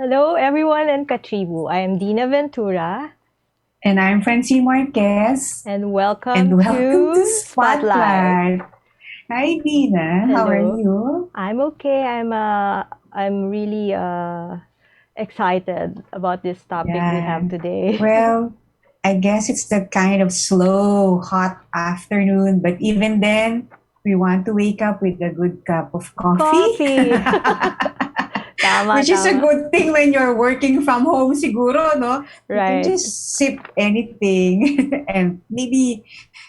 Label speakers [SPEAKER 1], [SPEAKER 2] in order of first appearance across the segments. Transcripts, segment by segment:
[SPEAKER 1] Hello, everyone, and Katribu. I am Dina Ventura,
[SPEAKER 2] And I'm Francine Marquez.
[SPEAKER 1] and welcome
[SPEAKER 2] And welcome to
[SPEAKER 1] to Spotlight.
[SPEAKER 2] Spotlight. Hi, Dina. How are
[SPEAKER 1] Hello.
[SPEAKER 2] you?
[SPEAKER 1] I'm okay. I'm really excited about this topic we
[SPEAKER 2] Yeah.
[SPEAKER 1] have today.
[SPEAKER 2] Well, I guess it's the kind of slow, hot afternoon, but even then, we want to wake up with a good cup of coffee.
[SPEAKER 1] Coffee. Tama,
[SPEAKER 2] Which is a
[SPEAKER 1] tama.
[SPEAKER 2] good thing when you're working from home, siguro, no? You can
[SPEAKER 1] Right.
[SPEAKER 2] just sip anything. And maybe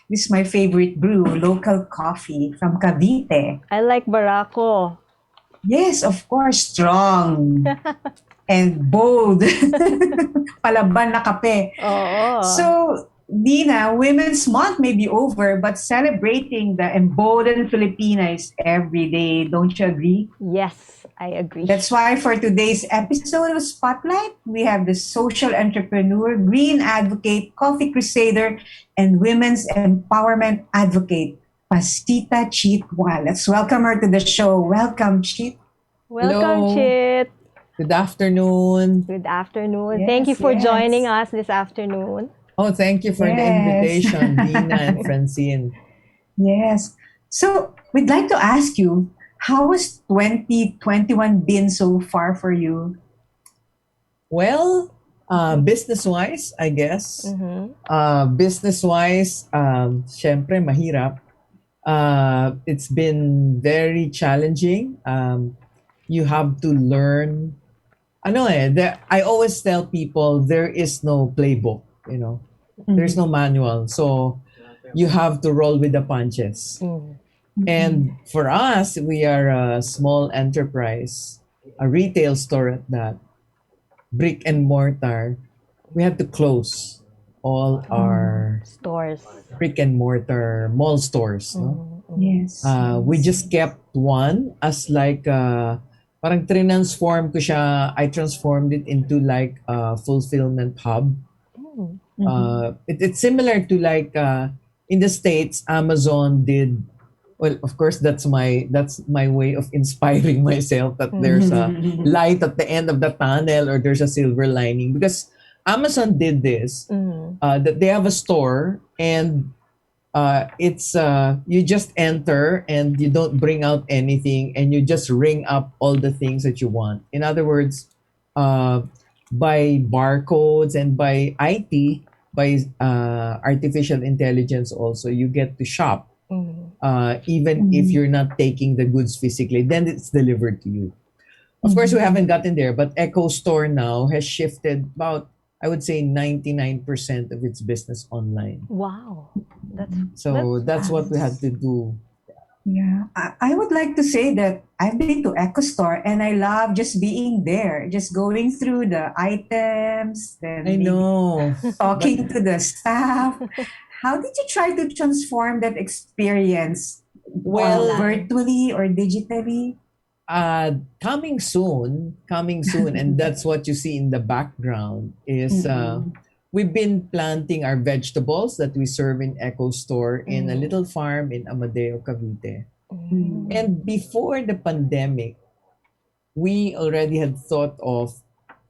[SPEAKER 2] this is my favorite brew, local coffee from Cavite.
[SPEAKER 1] I like Barako.
[SPEAKER 2] Yes, of course, strong and bold. Palaban na kape.
[SPEAKER 1] Oo.
[SPEAKER 2] So, Dina, Women's Month may be over, but celebrating the emboldened Filipina is every day. Don't you agree?
[SPEAKER 1] Yes, I agree.
[SPEAKER 2] That's why for today's episode of Spotlight, we have the social entrepreneur, green advocate, coffee crusader, and women's empowerment advocate, Pacita Chit Juan. Let's welcome her to the show. Welcome, Chit.
[SPEAKER 1] Welcome,
[SPEAKER 3] Hello.
[SPEAKER 1] Chit.
[SPEAKER 3] Good afternoon.
[SPEAKER 1] Good afternoon. Thank you
[SPEAKER 2] Yes,
[SPEAKER 1] for joining
[SPEAKER 2] yes,
[SPEAKER 1] us this afternoon.
[SPEAKER 3] Oh, thank you for the
[SPEAKER 2] yes,
[SPEAKER 3] invitation, Dina and Francine.
[SPEAKER 2] yes. So we'd like to ask you, how has 2021 been so far for you?
[SPEAKER 3] Well, business-wise, I guess.
[SPEAKER 1] Mm-hmm.
[SPEAKER 3] Business-wise, syempre mahirap. It's been very challenging. You have to learn. I always tell people there is no playbook, you know. There's no
[SPEAKER 2] Mhm,
[SPEAKER 3] manual. So you have to roll with the punches.
[SPEAKER 1] Mm.
[SPEAKER 2] mhm,
[SPEAKER 3] And for us, we are a small enterprise, a retail store at that, brick and mortar. We had to close all
[SPEAKER 2] mhm.
[SPEAKER 3] our
[SPEAKER 1] Stores.
[SPEAKER 3] brick and mortar mall stores. No,
[SPEAKER 1] Mm-hmm.
[SPEAKER 2] Yes,
[SPEAKER 3] we
[SPEAKER 2] yes.
[SPEAKER 3] just kept one as like parang transform ko siya. I transformed it into like a fulfillment hub.
[SPEAKER 1] Mm.
[SPEAKER 2] Mhm,
[SPEAKER 3] It's similar to like in the States, Amazon did. Well, of course, that's my way of inspiring myself that there's a
[SPEAKER 2] mhm,
[SPEAKER 3] light at the end of the tunnel or there's a silver lining because Amazon did this.
[SPEAKER 1] Mm.
[SPEAKER 3] That they have a store and it's you just enter and you don't bring out anything and you just ring up all the things that you want. In other words, uh, by barcodes and by IT, by artificial intelligence also, you get to shop
[SPEAKER 1] Mm.
[SPEAKER 3] even if
[SPEAKER 2] mhm,
[SPEAKER 3] you're not taking the goods physically, then it's delivered to you. Of course, we
[SPEAKER 2] mhm.
[SPEAKER 3] haven't gotten there, but ECHOstore now has shifted about, I would say, 99% of its business online.
[SPEAKER 1] Wow. That's
[SPEAKER 3] So that's what we had
[SPEAKER 2] Yes.
[SPEAKER 3] to do.
[SPEAKER 2] Yeah, I would like to say that I've been to EcoStore and I love just being there, just going through the items,
[SPEAKER 3] I
[SPEAKER 2] then maybe
[SPEAKER 3] know, but
[SPEAKER 2] talking to the staff. How did you try to transform that experience
[SPEAKER 3] well,
[SPEAKER 1] online.
[SPEAKER 2] virtually or digitally?
[SPEAKER 3] coming soon, and that's what you see in the background is
[SPEAKER 2] Mm-mm.
[SPEAKER 3] we've been planting our vegetables that we serve in EcoStore in a
[SPEAKER 1] Mm.
[SPEAKER 3] little farm in Amadeo, Cavite.
[SPEAKER 1] Mm.
[SPEAKER 2] Mm.
[SPEAKER 3] And before the pandemic, we already had thought of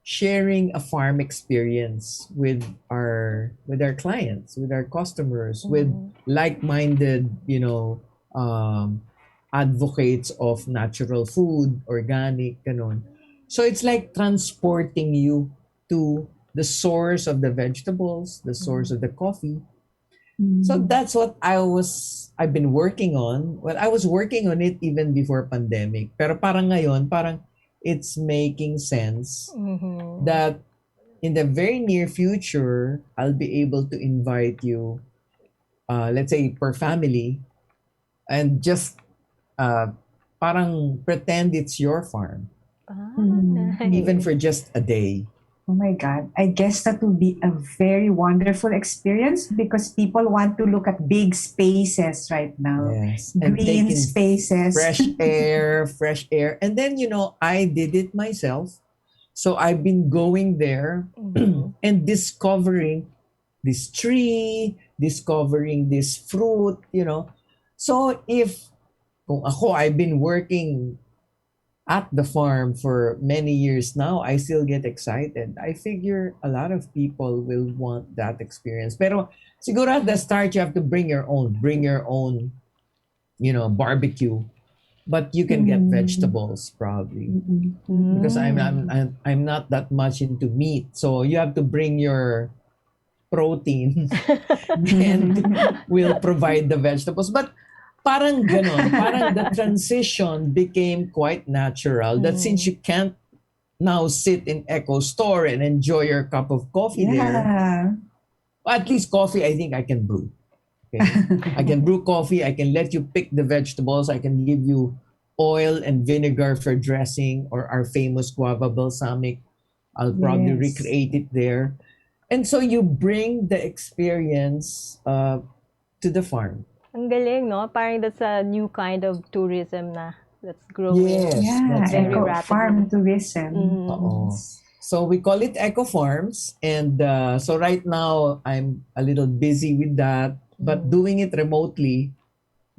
[SPEAKER 3] sharing a farm experience with our clients, with our customers, with
[SPEAKER 1] Mm.
[SPEAKER 3] like-minded, advocates of natural food, organic, kanon. So it's like transporting you to the source of the vegetables, the source
[SPEAKER 1] Mm.
[SPEAKER 3] of the coffee. So
[SPEAKER 2] Mm.
[SPEAKER 3] that's what I've been working on. Well, I was working on it even before pandemic. Pero parang ngayon, parang it's making sense
[SPEAKER 1] Mhm.
[SPEAKER 3] that in the very near future, I'll be able to invite you, let's say per family, and just uh, parang pretend it's your farm,
[SPEAKER 1] Ah,
[SPEAKER 2] Mm.
[SPEAKER 3] even
[SPEAKER 1] nice.
[SPEAKER 3] for just a day.
[SPEAKER 2] Oh my God. I guess that will be a very wonderful experience because people want to look at big spaces right now,
[SPEAKER 3] Yes, and
[SPEAKER 2] green
[SPEAKER 3] taking
[SPEAKER 2] spaces.
[SPEAKER 3] fresh air. And then, I did it myself. So I've been going there
[SPEAKER 1] Mhm.
[SPEAKER 3] and discovering this tree, discovering this fruit. So if kung ako, I've been working at the farm for many years now, I still get excited. I figure a lot of people will want that experience. Pero siguro at the start, you have to bring your own, barbecue. But you can get
[SPEAKER 2] Mm.
[SPEAKER 3] vegetables probably
[SPEAKER 2] Mm-mm.
[SPEAKER 3] because
[SPEAKER 1] Mm.
[SPEAKER 3] I'm not that much into meat. So you have to bring your protein and we'll provide the vegetables. But parang ganon, parang the transition became quite natural that since
[SPEAKER 1] Mm.
[SPEAKER 3] you can't now sit in ECHOstore and enjoy your cup of coffee there,
[SPEAKER 2] Yeah.
[SPEAKER 3] at least coffee I think I can brew. Okay. I can brew coffee. I can let you pick the vegetables. I can give you oil and vinegar for dressing or our famous guava balsamic. I'll probably
[SPEAKER 2] Yes.
[SPEAKER 3] recreate it there. And so you bring the experience to the farm.
[SPEAKER 1] Ang galing, no? Parang that's a new kind of tourism na that's growing
[SPEAKER 3] Yes,
[SPEAKER 2] Yeah,
[SPEAKER 3] that's
[SPEAKER 1] very
[SPEAKER 3] right.
[SPEAKER 2] eco farm
[SPEAKER 1] rapidly.
[SPEAKER 2] tourism.
[SPEAKER 1] Mm.
[SPEAKER 3] Oo.
[SPEAKER 2] Yes.
[SPEAKER 3] So we call it eco farms, and so right now I'm a little busy with that, but
[SPEAKER 1] Mm.
[SPEAKER 3] doing it remotely.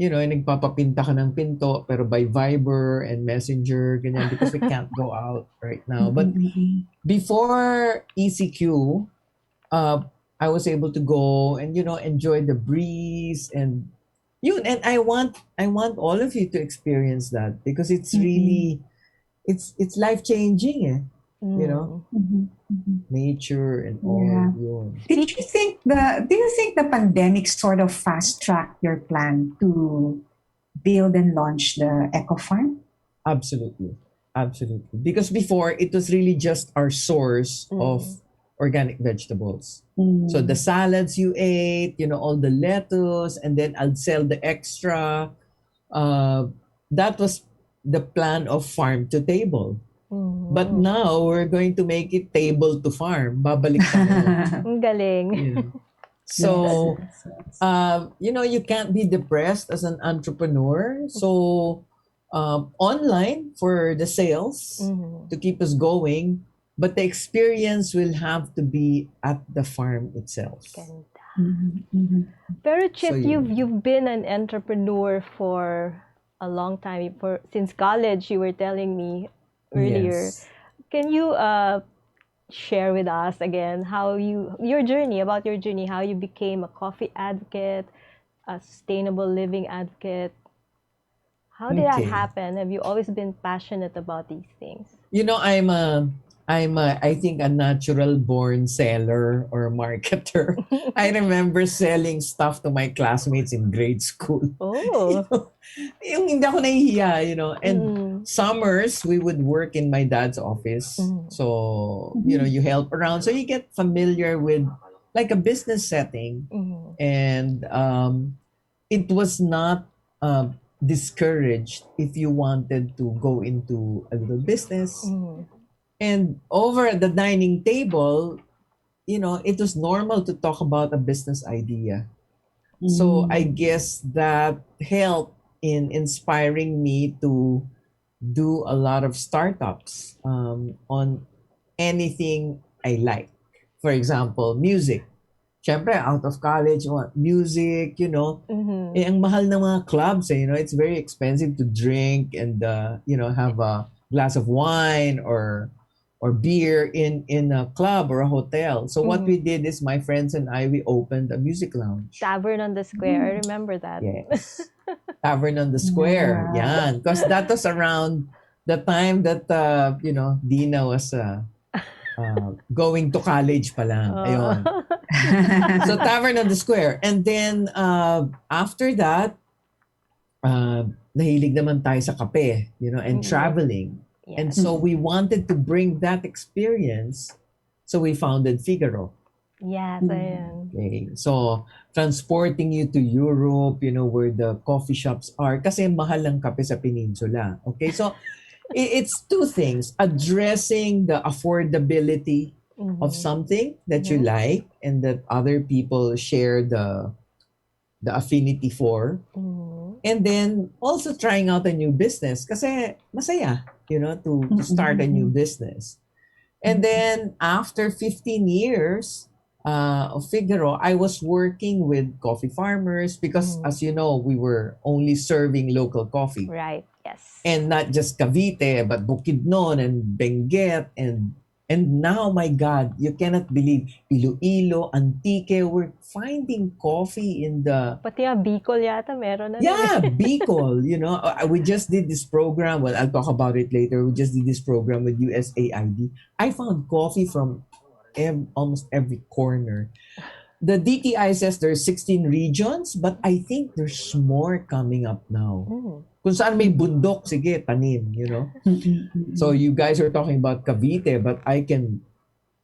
[SPEAKER 3] Nagpapapinta ka ng pinto pero by Viber and Messenger, ganyan, because we can't go out right now. But
[SPEAKER 2] Mm-mm-mm.
[SPEAKER 3] before ECQ, uh, I was able to go and enjoy the breeze and I want all of you to experience that because it's
[SPEAKER 2] Mm-mm.
[SPEAKER 3] really it's life changing, you know,
[SPEAKER 1] Mm.
[SPEAKER 2] Mhm, mhm.
[SPEAKER 3] nature and all
[SPEAKER 2] Yeah.
[SPEAKER 3] yun.
[SPEAKER 1] Speak.
[SPEAKER 2] Do you think the pandemic sort of fast tracked your plan to build and launch the Eco Farm?
[SPEAKER 3] Absolutely. Absolutely. Because before it was really just our source
[SPEAKER 1] Mm.
[SPEAKER 3] of organic vegetables. So the
[SPEAKER 2] Mm.
[SPEAKER 3] salads you ate, all the lettuce, and then I'd sell the extra. Uh, that was the plan of farm to table. But
[SPEAKER 1] Mm.
[SPEAKER 3] now we're going to make it table to farm. Babalik tayo.
[SPEAKER 1] Ang galing.
[SPEAKER 3] You know.
[SPEAKER 2] Yes,
[SPEAKER 3] So,
[SPEAKER 2] yes, yes.
[SPEAKER 3] you can't be depressed as an entrepreneur. So, online for the sales
[SPEAKER 1] Mm.
[SPEAKER 3] to keep us going, but the experience will have to be at the farm itself.
[SPEAKER 1] Ganda.
[SPEAKER 2] Mhm, mhm.
[SPEAKER 1] Pero
[SPEAKER 3] So,
[SPEAKER 1] Chit, you've been an entrepreneur for a long time. For since college, you were telling me earlier.
[SPEAKER 3] yes.
[SPEAKER 1] Can you share with us again how your journey, about your journey, how you became a coffee advocate, a sustainable living advocate? How did that
[SPEAKER 3] Okay.
[SPEAKER 1] happen? Have you always been passionate about these things?
[SPEAKER 3] I think a natural born seller or marketer. I remember selling stuff to my classmates in grade school. you
[SPEAKER 1] Oh.
[SPEAKER 3] know, yung hindi ako nahihiya, and
[SPEAKER 1] Mm.
[SPEAKER 3] summers we would work in my dad's office.
[SPEAKER 1] Mm.
[SPEAKER 3] So,
[SPEAKER 2] Mhm.
[SPEAKER 3] you help around. So you get familiar with like a business setting.
[SPEAKER 1] Mm.
[SPEAKER 3] And it was not discouraged if you wanted to go into a little business.
[SPEAKER 1] Mm.
[SPEAKER 3] And over at the dining table, it was normal to talk about a business idea. So I
[SPEAKER 2] Mm.
[SPEAKER 3] guess that helped in inspiring me to do a lot of startups on anything I like. For example, music. Siyempre, out of college, music,
[SPEAKER 1] Mm-hmm.
[SPEAKER 3] ang mahal ng mga clubs, it's very expensive to drink and, have a glass of wine or beer in a club or a hotel. So what we
[SPEAKER 1] Mm-hmm.
[SPEAKER 3] did is my friends and I, we opened a music lounge.
[SPEAKER 1] Tavern on the Square. I
[SPEAKER 2] Mm.
[SPEAKER 1] remember that.
[SPEAKER 3] Yes. Tavern on the Square.
[SPEAKER 2] Yeah.
[SPEAKER 3] Yan. Because that was around the time that, Dina was going to college pa lang. Ayun.
[SPEAKER 1] Oh.
[SPEAKER 3] So Tavern on the Square. And then after that, nahilig naman tayo sa kape, and
[SPEAKER 1] Mm.
[SPEAKER 3] traveling. And
[SPEAKER 1] Yes.
[SPEAKER 3] so we wanted to bring that experience. So we founded Figaro.
[SPEAKER 1] Yes,
[SPEAKER 2] Mm.
[SPEAKER 1] ayan.
[SPEAKER 3] Okay. So transporting you to Europe, where the coffee shops are. Kasi mahal ang kape sa peninsula. Okay. So it's two things: addressing the affordability of
[SPEAKER 1] Mm-hmm.
[SPEAKER 3] something that you
[SPEAKER 1] Mm-hmm.
[SPEAKER 3] like and that other people share the affinity for,
[SPEAKER 1] Mm-hmm.
[SPEAKER 3] and then also trying out a new business kasi masaya, to start a new
[SPEAKER 2] Mm-mm.
[SPEAKER 3] business. And then after 15 years, of Figaro, I was working with coffee farmers because,
[SPEAKER 1] Mm.
[SPEAKER 3] as you know, we were only serving local coffee.
[SPEAKER 1] Right. Yes.
[SPEAKER 3] And not just Cavite, but Bukidnon and Benguet and now, my God, you cannot believe Iloilo, Antique, we're finding coffee in the
[SPEAKER 1] Pati nga Bicol yata meron na nun eh.
[SPEAKER 3] yeah, Bicol, we just did this program. Well, I'll talk about it later. We just did this program with USAID. I found coffee from almost every corner. The DTI says there's 16 regions, but I think there's more coming up now.
[SPEAKER 1] Mm.
[SPEAKER 3] Kung saan may bundok, sige, tanim. So you guys are talking about Cavite, but I can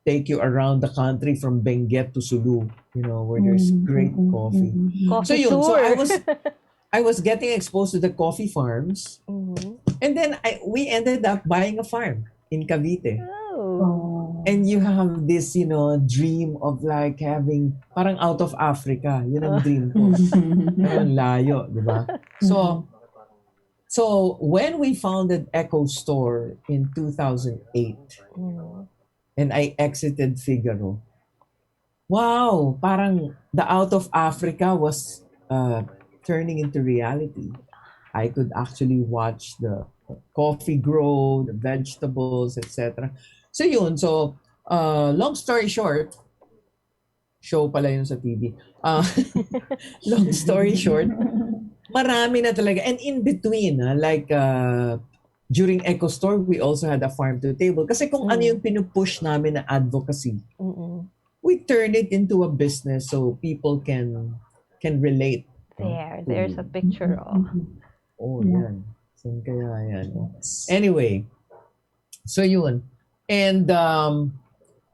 [SPEAKER 3] take you around the country from Benguet to Sulu, where there's great coffee. So
[SPEAKER 1] Coffee
[SPEAKER 3] yun, so
[SPEAKER 1] tour.
[SPEAKER 3] I was getting exposed to the coffee farms,
[SPEAKER 1] Mhm.
[SPEAKER 3] and then we ended up buying a farm in Cavite.
[SPEAKER 1] Oh.
[SPEAKER 3] And you have this, dream of like having parang out of Africa. Yun ang dream ko. Pero ang layo, di ba? So when we founded ECHOstore in 2008
[SPEAKER 1] Mm.
[SPEAKER 3] and I exited Figaro, wow, parang the out of Africa was turning into reality. I could actually watch the coffee grow, the vegetables, etc. So yun, so long story short, show pala yun sa TV. Long story short, marami na talaga. And in between, like during ECHOstore, we also had a farm to table. Kasi kung ano yung pinupush namin na advocacy,
[SPEAKER 1] Mm-mm.
[SPEAKER 3] we turned it into a business so people can relate.
[SPEAKER 1] There's a picture of.
[SPEAKER 3] Oh, yan. Saan kaya yan? Anyway, so yun. And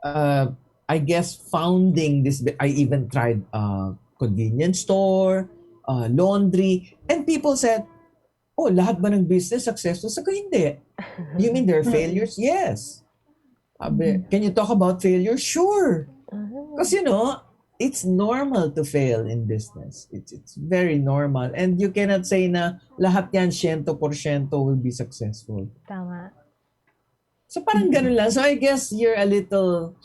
[SPEAKER 3] I guess founding this, I even tried convenience store, laundry, and people said, oh, lahat ba ng business successful? Sabi ko, hindi. You mean there are failures? Yes. Sabi, can you talk about failure? Sure. Because, it's normal to fail in business. It's very normal. And you cannot say na lahat yan 100% will be successful.
[SPEAKER 1] Tama.
[SPEAKER 3] So parang ganun lang. So I guess you're a little,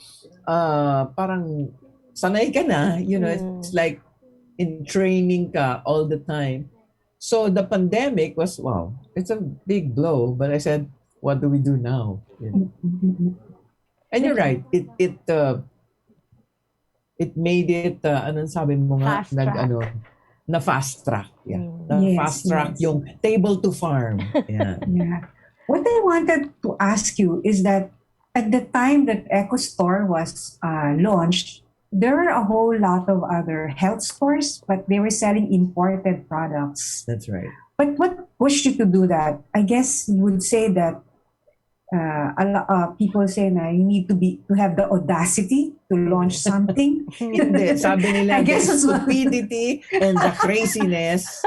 [SPEAKER 3] parang sanay ka na. It's like in training ka all the time. So the pandemic was, wow, it's a big blow. But I said, what do we do now? And you're right. It made it, anong sabi mo nga?
[SPEAKER 1] Fast track.
[SPEAKER 3] Na fast track. Yeah. Na
[SPEAKER 2] Yes,
[SPEAKER 3] fast track
[SPEAKER 2] yes.
[SPEAKER 3] yung table to farm. Yeah.
[SPEAKER 2] Yeah. What I wanted to ask you is that at the time that ECHOstore was launched, there were a whole lot of other health stores, but they were selling imported products.
[SPEAKER 3] That's right.
[SPEAKER 2] But what pushed you to do that? I guess you would say that people say na you need to have the audacity to launch something.
[SPEAKER 3] Hindi, sabi nila,
[SPEAKER 2] I guess
[SPEAKER 3] the
[SPEAKER 2] it's what-
[SPEAKER 3] stupidity and the craziness.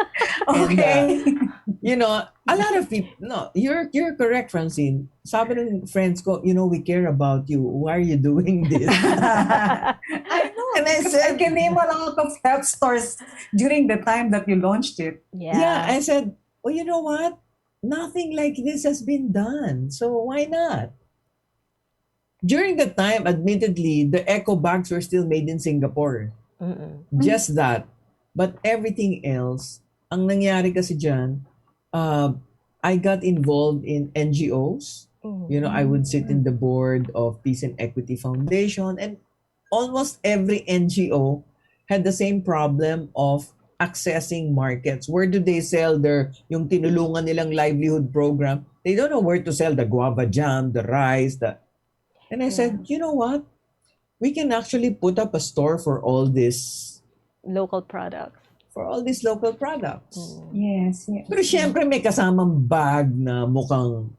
[SPEAKER 2] Okay.
[SPEAKER 3] And, a lot of people, no, you're correct, Francine. Sabi ng friends ko, we care about you. Why are you doing this?
[SPEAKER 2] I know.
[SPEAKER 3] And I
[SPEAKER 2] Because
[SPEAKER 3] said-
[SPEAKER 2] I can name a lot of health stores during the time that you launched it.
[SPEAKER 3] Yeah, I said, well, you know what? Nothing like this has been done. So why not? During the time, admittedly, the eco bags were still made in Singapore.
[SPEAKER 1] Mm-mm.
[SPEAKER 3] Just that. But everything else, ang nangyari kasi dyan, I got involved in NGOs. I would sit in the board of Peace and Equity Foundation, and almost every NGO had the same problem of accessing markets. Where do they sell yung tinulungan nilang livelihood program? They don't know where to sell the guava jam, the rice, And I said, you know what? We can actually put up a store for all this,
[SPEAKER 1] Local products.
[SPEAKER 3] for all these local products.
[SPEAKER 2] Yes, yes.
[SPEAKER 3] Pero syempre may kasamang bag na mukhang,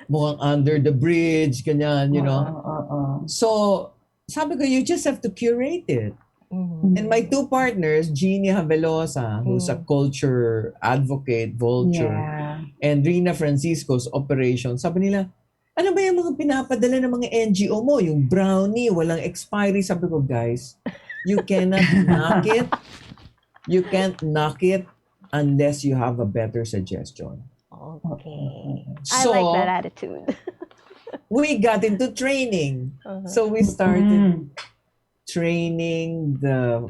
[SPEAKER 3] mukhang under the bridge, ganyan, So, sabi ko, you just have to curate it. And my two partners, Jeannie Havelosa, who's a culture advocate, vulture,
[SPEAKER 2] Yeah.
[SPEAKER 3] and Rina Francisco's operation, sabi nila, ano ba yung mga pinapadala ng mga NGO mo? Yung brownie, walang expiry. Sabi ko, guys, you cannot knock it. You can't knock it unless you have a better suggestion.
[SPEAKER 1] Okay. I
[SPEAKER 3] So,
[SPEAKER 1] like that attitude.
[SPEAKER 3] we got into training.
[SPEAKER 1] Uh-huh.
[SPEAKER 3] So we started
[SPEAKER 2] Mm.
[SPEAKER 3] training the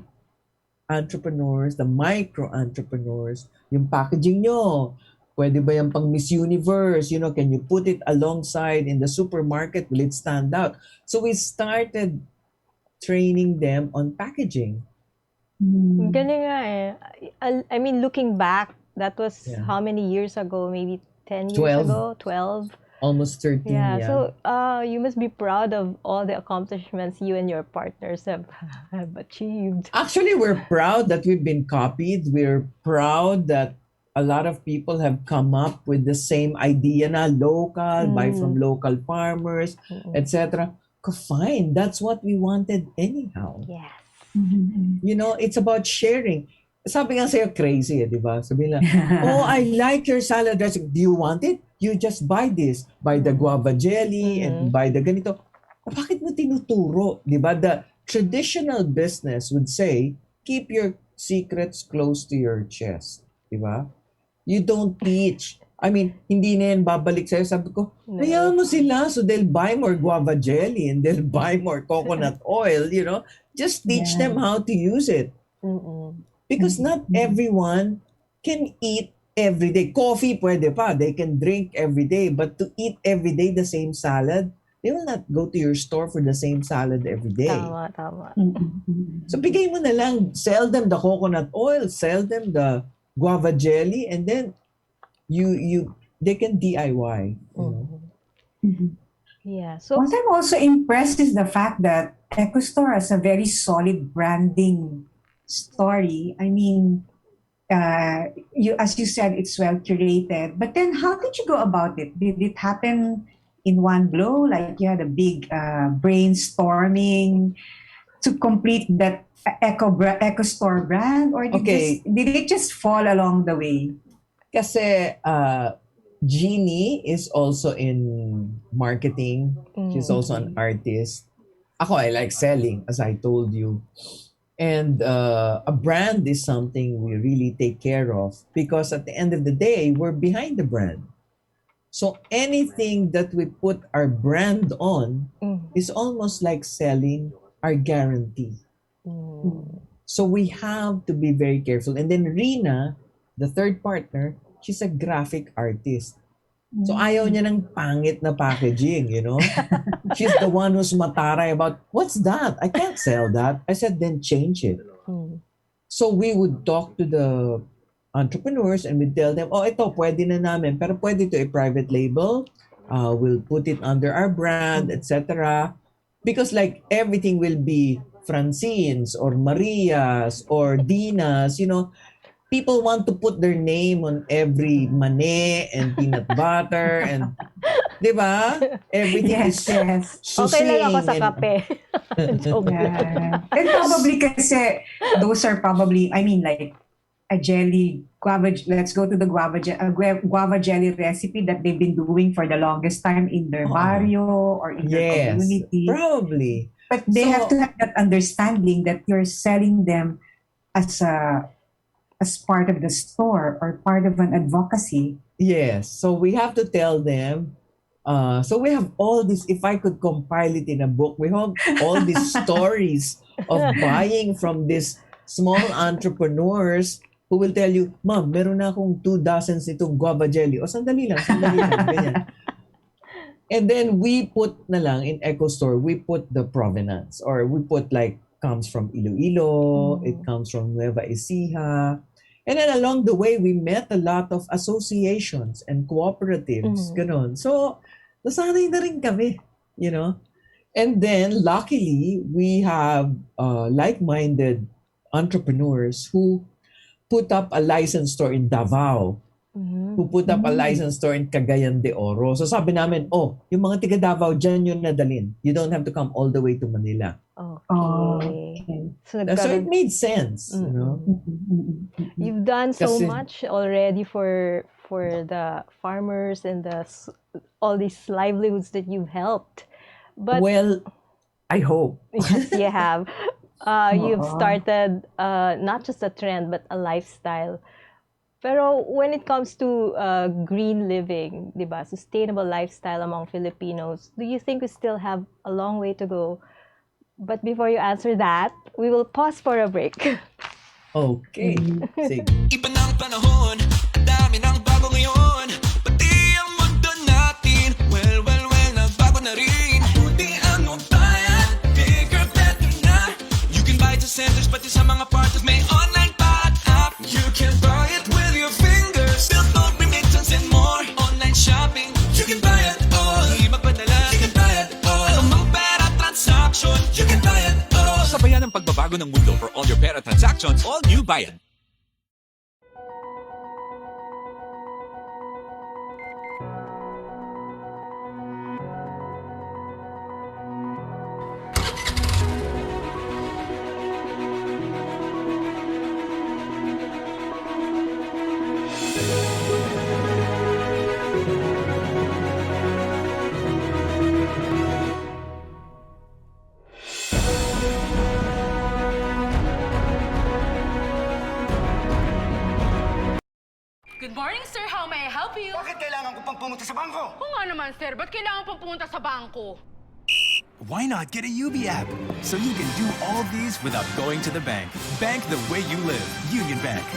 [SPEAKER 3] entrepreneurs, the micro entrepreneurs, yung packaging nyo. Pwede ba yan pang Miss Universe? You know, can you put it alongside in the supermarket? Will it stand out? So we started training them on packaging.
[SPEAKER 2] Mm.
[SPEAKER 1] Galing nga eh. I mean, looking back, that was
[SPEAKER 3] Yeah.
[SPEAKER 1] how many years ago? Maybe 10 years
[SPEAKER 3] 12,
[SPEAKER 1] ago? 12?
[SPEAKER 3] almost 13,
[SPEAKER 1] Yeah,
[SPEAKER 3] yeah.
[SPEAKER 1] so you must be proud of all the accomplishments you and your partners have achieved.
[SPEAKER 3] Actually, we're proud that we've been copied. We're proud that a lot of people have come up with the same idea na local, buy from
[SPEAKER 1] Mm.
[SPEAKER 3] local farmers,
[SPEAKER 1] Mm-mm.
[SPEAKER 3] etc. Fine, that's what we wanted anyhow.
[SPEAKER 1] Yes.
[SPEAKER 2] Mhm.
[SPEAKER 3] You know, it's about sharing. Sabi nga sa'yo, crazy di ba? Sabi nila, oh, I like your salad dressing. Do you want it? You just buy this. Buy the guava jelly and
[SPEAKER 1] Mhm.
[SPEAKER 3] buy the ganito. Bakit mo tinuturo? Di ba? The traditional business would say, keep your secrets close to your chest. Di ba? You don't teach. I mean, hindi na yan babalik sa'yo. Sabi ko, hayaan
[SPEAKER 1] No.
[SPEAKER 3] mo sila so they'll buy more guava jelly and they'll buy more coconut oil, you know? Just teach
[SPEAKER 2] Yeah.
[SPEAKER 3] them how to use it.
[SPEAKER 1] Mm-mm.
[SPEAKER 3] Because not everyone can eat every day. Coffee, pwede pa. They can drink every day. But to eat every day the same salad, they will not go to your store for the same salad every day.
[SPEAKER 1] Tama, tama.
[SPEAKER 3] So bigay mo na lang, sell them the coconut oil, sell them the guava jelly, and then they can DIY. You know?
[SPEAKER 1] Mhm. Yeah. So,
[SPEAKER 2] What I'm also impressed is the fact that ECHOstore has a very solid branding story. I mean, as you said, it's well curated. But then, how did you go about it? Did it happen in one blow? Like you had a big brainstorming to complete that ECHOstore brand, or
[SPEAKER 3] Okay,
[SPEAKER 2] did it just fall along the way?
[SPEAKER 3] kasi Jeannie is also in marketing. She's also an
[SPEAKER 2] Okay.
[SPEAKER 3] artist. Ako, I like selling, as I told you. And a brand is something we really take care of because at the end of the day, we're behind the brand. So anything that we put our brand on
[SPEAKER 1] mm,
[SPEAKER 3] is almost like selling our guarantee.
[SPEAKER 1] mm,
[SPEAKER 3] So we have to be very careful. And then Rina, the third partner, she's a graphic artist. So ayaw niya ng pangit na packaging, you know? She's the one who's mataray about, what's that? I can't sell that. I said, then change it.
[SPEAKER 1] mm,
[SPEAKER 3] So we would talk to the entrepreneurs and we'd tell them, oh, ito, pwede na namin. Pero pwede ito private label. We'll put it under our brand, etc. Because like everything will be Francine's or Maria's or Dina's, you know, people want to put their name on every mane and peanut butter and, di ba? Everything
[SPEAKER 2] Yes,
[SPEAKER 3] is
[SPEAKER 2] yes.
[SPEAKER 1] okay lang ako
[SPEAKER 3] susing
[SPEAKER 1] sa
[SPEAKER 3] and
[SPEAKER 1] kape. Joke lang.
[SPEAKER 2] Yeah. And probably kasi those are probably, I mean, like a jelly guava. Let's go to the guava jelly recipe that they've been doing for the longest time in their
[SPEAKER 3] Oo.
[SPEAKER 2] barrio or in their
[SPEAKER 3] Yes,
[SPEAKER 2] community.
[SPEAKER 3] probably.
[SPEAKER 2] But they have to
[SPEAKER 3] So,
[SPEAKER 2] have that understanding that you're selling them as a as part of the store or part of an advocacy.
[SPEAKER 3] yes. So we have to tell them. So we have all this. If I could compile it in a book, we have all these stories of buying from these small entrepreneurs who will tell you, Ma'am, meron na akong 2 dozens itong guava jelly. O sandali lang, ganyan. And then we put na lang in ECHOstore, we put the provenance or we put like comes from Iloilo, it comes from Nueva Ecija. And then along the way, we met a lot of associations and cooperatives,
[SPEAKER 1] Mm.
[SPEAKER 3] ganon. So, nasanay na rin kami, you know. And then, luckily, we have like-minded entrepreneurs who put up a licensed store in Davao, who
[SPEAKER 1] Mm.
[SPEAKER 3] put up a licensed store in Cagayan de Oro. So sabi namin, oh, yung mga tiga Davao, dyan yun nadalin. You don't have to come all the way to Manila.
[SPEAKER 2] Oh,
[SPEAKER 1] Okay.
[SPEAKER 2] okay.
[SPEAKER 1] So
[SPEAKER 3] So it
[SPEAKER 1] nagkaroon,
[SPEAKER 3] made sense, you know?
[SPEAKER 1] you've done so
[SPEAKER 3] Kasi,
[SPEAKER 1] much already for the farmers and all these livelihoods that you've helped. But
[SPEAKER 3] well, I hope.
[SPEAKER 1] yes, you have. You've
[SPEAKER 2] Oo.
[SPEAKER 1] started not just a trend but a lifestyle. Pero when it comes to green living, 'di ba, sustainable lifestyle among Filipinos, do you think we still have a long way to go? But before you answer that, we will pause for a break.
[SPEAKER 3] Okay.
[SPEAKER 2] Mhm.
[SPEAKER 3] Sige.
[SPEAKER 4] Iba ng panahon, ang dami ng bago ngayon. Pati ang mundo natin, well, nagbago na rin. Buti ang bayan, bigger, better na. You can buy it sa centers, pati sa mga partners, may online pa at app. You can buy it with your fingers, still don't remittance and more. Online shopping, you can buy it all. Di magpadala, you can buy it all. Anumang pera transaction, you can buy it all. Sabayan ang pagbabago ng mundo for all your pera transactions, all new Bayad.
[SPEAKER 5] Good morning, sir. How may I help you?
[SPEAKER 6] Bakit kailangan ko pang pumunta sa bangko?
[SPEAKER 5] Oo nga naman, sir. Ba't kailangan pong pumunta sa bangko?
[SPEAKER 7] Why not get a UB app so you can do all these without going to the bank? Bank the way you live. Union Bank.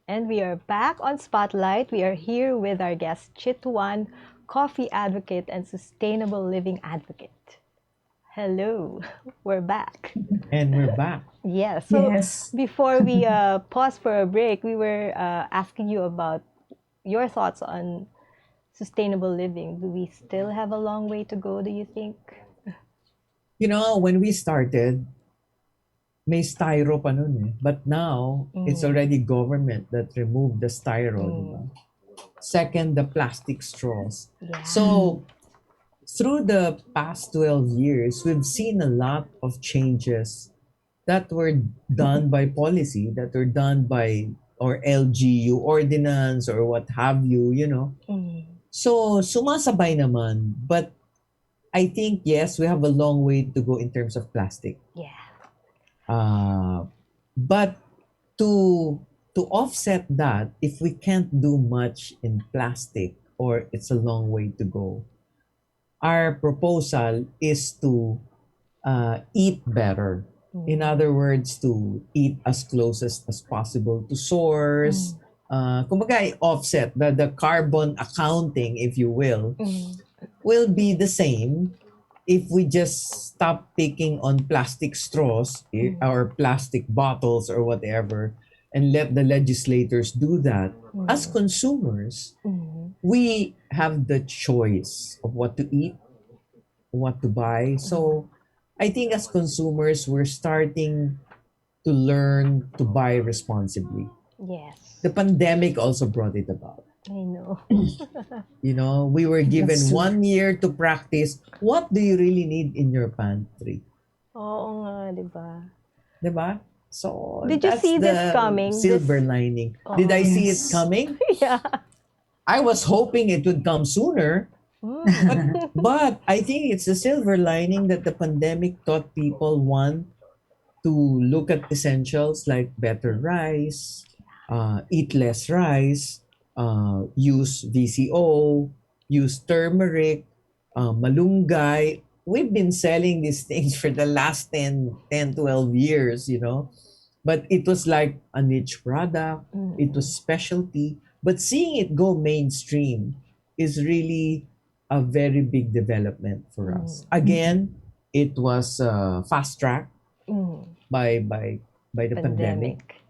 [SPEAKER 1] And we are back on Spotlight. We are here with our guest, Chit Juan, coffee advocate and sustainable living advocate. Hello, we're back.
[SPEAKER 3] And we're back.
[SPEAKER 1] Yes. So
[SPEAKER 2] Yes.
[SPEAKER 1] before we pause for a break, we were asking you about your thoughts on sustainable living. Do we still have a long way to go, do you think?
[SPEAKER 3] You know, when we started, may styro pa nun eh. But now, it's already government that removed the styro. Diba? Second, the plastic straws.
[SPEAKER 1] Yeah.
[SPEAKER 3] So, through the past 12 years, we've seen a lot of changes that were done by policy, that were done by or LGU ordinance or what have you, you know. So, sumasabay naman. But I think, yes, we have a long way to go in terms of plastic.
[SPEAKER 1] Yeah.
[SPEAKER 3] But to offset that, if we can't do much in plastic or it's a long way to go, our proposal is to eat better. In other words, to eat as closest as possible to source. Kumbaga, offset the carbon accounting, if you will be the same if we just stop taking on plastic straws or plastic bottles or whatever and let the legislators do that. As consumers, we have the choice of what to eat, what to buy. So I think as consumers, we're starting to learn to buy responsibly.
[SPEAKER 1] Yes.
[SPEAKER 3] The pandemic also brought it about.
[SPEAKER 1] I know.
[SPEAKER 3] You know, we were given
[SPEAKER 2] That's true.
[SPEAKER 3] 1 year to practice what do you really need in your pantry.
[SPEAKER 1] Oo nga, di ba?
[SPEAKER 3] Diba? So,
[SPEAKER 1] Did you
[SPEAKER 3] that's
[SPEAKER 1] see this
[SPEAKER 3] the
[SPEAKER 1] coming?
[SPEAKER 3] silver lining. Did I see it
[SPEAKER 2] Yes.
[SPEAKER 3] coming?
[SPEAKER 1] Yeah.
[SPEAKER 3] I was hoping it would come sooner. But I think it's a silver lining that the pandemic taught people, one, to look at essentials like better rice, eat less rice, use VCO, use turmeric, malunggay. We've been selling these things for the last 12 years, you know. But it was like a niche product. It was specialty. But seeing it go mainstream is really a very big development for us. Again, it was fast track by the pandemic.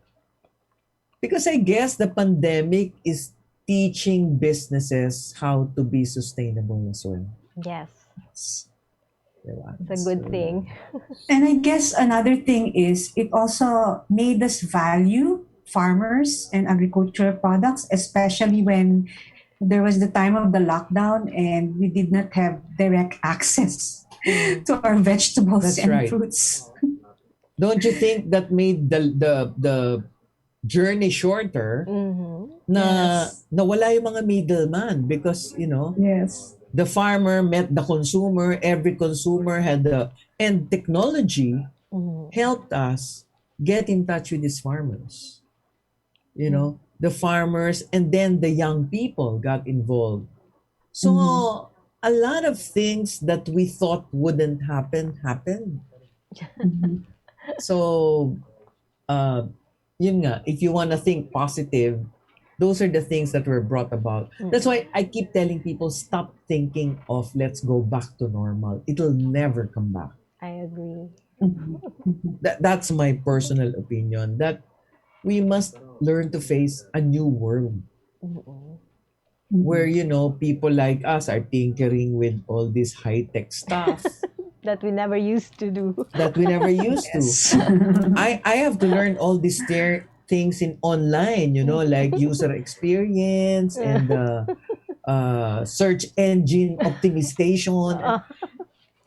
[SPEAKER 3] Because I guess the pandemic is teaching businesses how to be sustainable as well.
[SPEAKER 1] Yes.
[SPEAKER 3] Diba?
[SPEAKER 1] It's a good thing.
[SPEAKER 2] And I guess another thing is it also made us value farmers and agricultural products, especially when there was the time of the lockdown and we did not have direct access to our vegetables
[SPEAKER 3] That's
[SPEAKER 2] and
[SPEAKER 3] right.
[SPEAKER 2] fruits.
[SPEAKER 3] Don't you think that made the journey shorter, na
[SPEAKER 2] Yes.
[SPEAKER 3] nawala yung mga middleman because,
[SPEAKER 2] Yes.
[SPEAKER 3] the farmer met the consumer, every consumer had and technology helped us get in touch with these farmers. The farmers, and then the young people got involved. So a lot of things that we thought wouldn't happen happened. So yun nga, if you want to think positive, those are the things that were brought about. That's why I keep telling people, stop thinking of let's go back to normal. It'll never come back.
[SPEAKER 1] I agree.
[SPEAKER 3] That's my personal opinion, that we must learn to face a new world where people like us are tinkering with all this high-tech stuff
[SPEAKER 1] That we never used to do.
[SPEAKER 3] that we never used to.
[SPEAKER 2] Yes.
[SPEAKER 3] I have to learn all these things in online, like user experience and search engine optimization.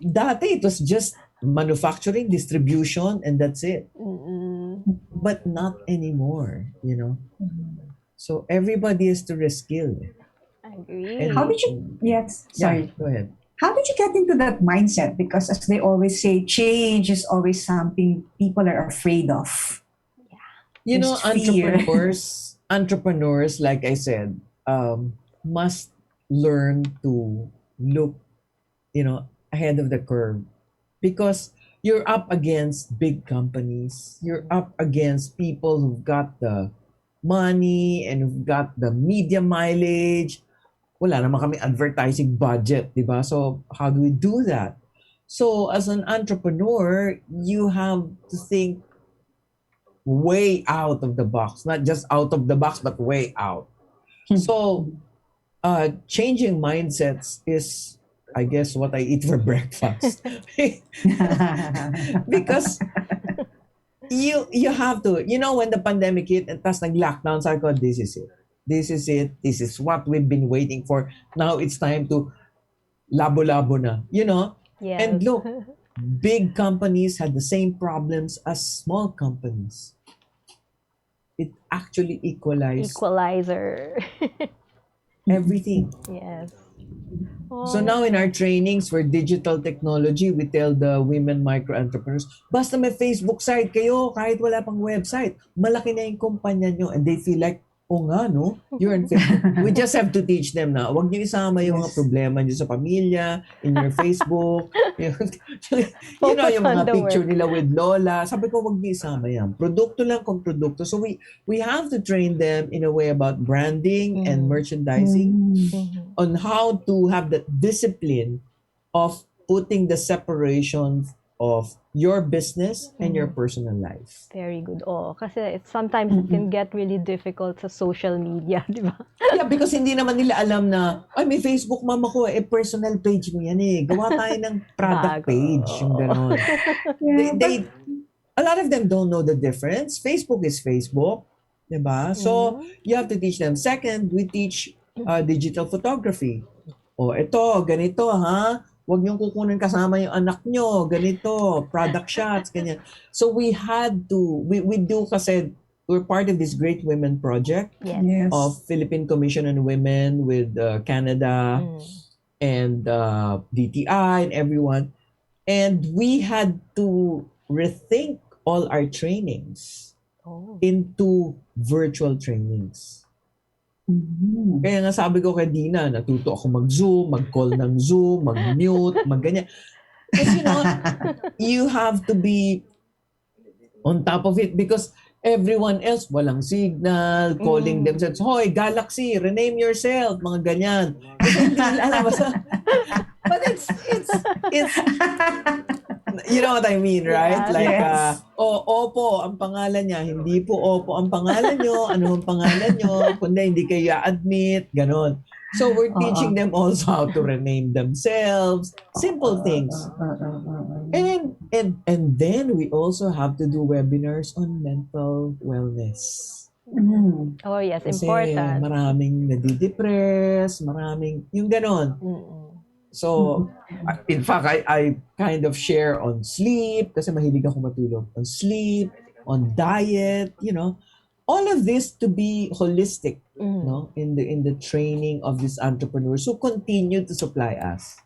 [SPEAKER 3] Dati, it was just manufacturing, distribution, and that's it. But not anymore. So everybody has to reskill.
[SPEAKER 1] I agree.
[SPEAKER 3] And-
[SPEAKER 2] How did you? Yes. Sorry.
[SPEAKER 3] Yeah, go ahead.
[SPEAKER 2] How did you get into that mindset? Because as they always say, change is always something people are afraid of. Just fear.
[SPEAKER 3] entrepreneurs, like I said, must learn to look, ahead of the curve, because you're up against big companies. You're up against people who've got the money and who've got the media mileage. Wala naman kami advertising budget, di ba? So how do we do that? So as an entrepreneur, you have to think way out of the box, not just out of the box, but way out. So changing mindsets is, I guess, what I eat for breakfast. Because you have to, when the pandemic hit and tas nag-lockdown, sabi ko, this is it. This is it. This is what we've been waiting for. Now it's time to labo-labo na.
[SPEAKER 1] Yes.
[SPEAKER 3] And look, big companies had the same problems as small companies. It actually equalized
[SPEAKER 1] Equalizer.
[SPEAKER 3] everything.
[SPEAKER 1] Yes.
[SPEAKER 3] So now in our trainings for digital technology, we tell the women micro-entrepreneurs, basta may Facebook site kayo, kahit wala pang website, malaki na yung kumpanya nyo, and they feel like, oh nga, no? You're on Facebook. We just have to teach them na huwag niyo isama yung mga problema niyo sa pamilya, in your Facebook. Yung
[SPEAKER 1] Focus on
[SPEAKER 3] mga
[SPEAKER 1] the
[SPEAKER 3] picture
[SPEAKER 1] work.
[SPEAKER 3] nila with Lola. Sabi ko, huwag niyo isama yan. Produkto lang kung produkto. So we have to train them in a way about branding and merchandising, on how to have the discipline of putting the separation of your business and your personal life.
[SPEAKER 1] Very good. Oh, kasi sometimes it can get really difficult sa social media, di ba?
[SPEAKER 3] Yeah, because hindi naman nila alam na, ay, may Facebook mama ko, personal page mo yan eh. Gawa tayo ng product
[SPEAKER 1] Bago.
[SPEAKER 3] page, yung gano'n. A lot of them don't know the difference. Facebook is Facebook, di ba? So, you have to teach them. Second, we teach digital photography. O, ito, ganito ha. Huwag niyong kukunin kasama yung anak niyo. Ganito, product shots, ganyan. So we had to, we do kasi, we're part of this Great Women Project
[SPEAKER 1] Yes.
[SPEAKER 2] Yes.
[SPEAKER 3] of Philippine Commission on Women with Canada and DTI and everyone. And we had to rethink all our trainings
[SPEAKER 1] Oh.
[SPEAKER 3] into virtual trainings. Kaya nga sabi ko kay Dina, natuto ako mag-Zoom, mag-call ng Zoom, mag-mute, mag-ganyan. Because you have to be on top of it because everyone else, walang signal, calling themselves, hoy, Galaxy, rename yourself, mga ganyan. Kasi hindi nila alam. But it's you know what I mean, right?
[SPEAKER 1] Yeah.
[SPEAKER 3] Like,
[SPEAKER 2] Yes.
[SPEAKER 3] Oppo, ang pangalan niya, hindi po Oppo ang pangalan nyo, ano ang pangalan nyo, kundi hindi kayo admit, ganon. So we're teaching them also how to rename themselves, simple things. And then we also have to do webinars on mental wellness.
[SPEAKER 1] Oh, yes.
[SPEAKER 3] Kasi
[SPEAKER 1] Important.
[SPEAKER 3] maraming nadidepress, maraming, yung ganon. So, in fact, I kind of share on sleep kasi mahilig ako matulog. On sleep, on diet, all of this to be holistic,
[SPEAKER 1] Mm.
[SPEAKER 3] no, in the training of these entrepreneurs who continue to supply us.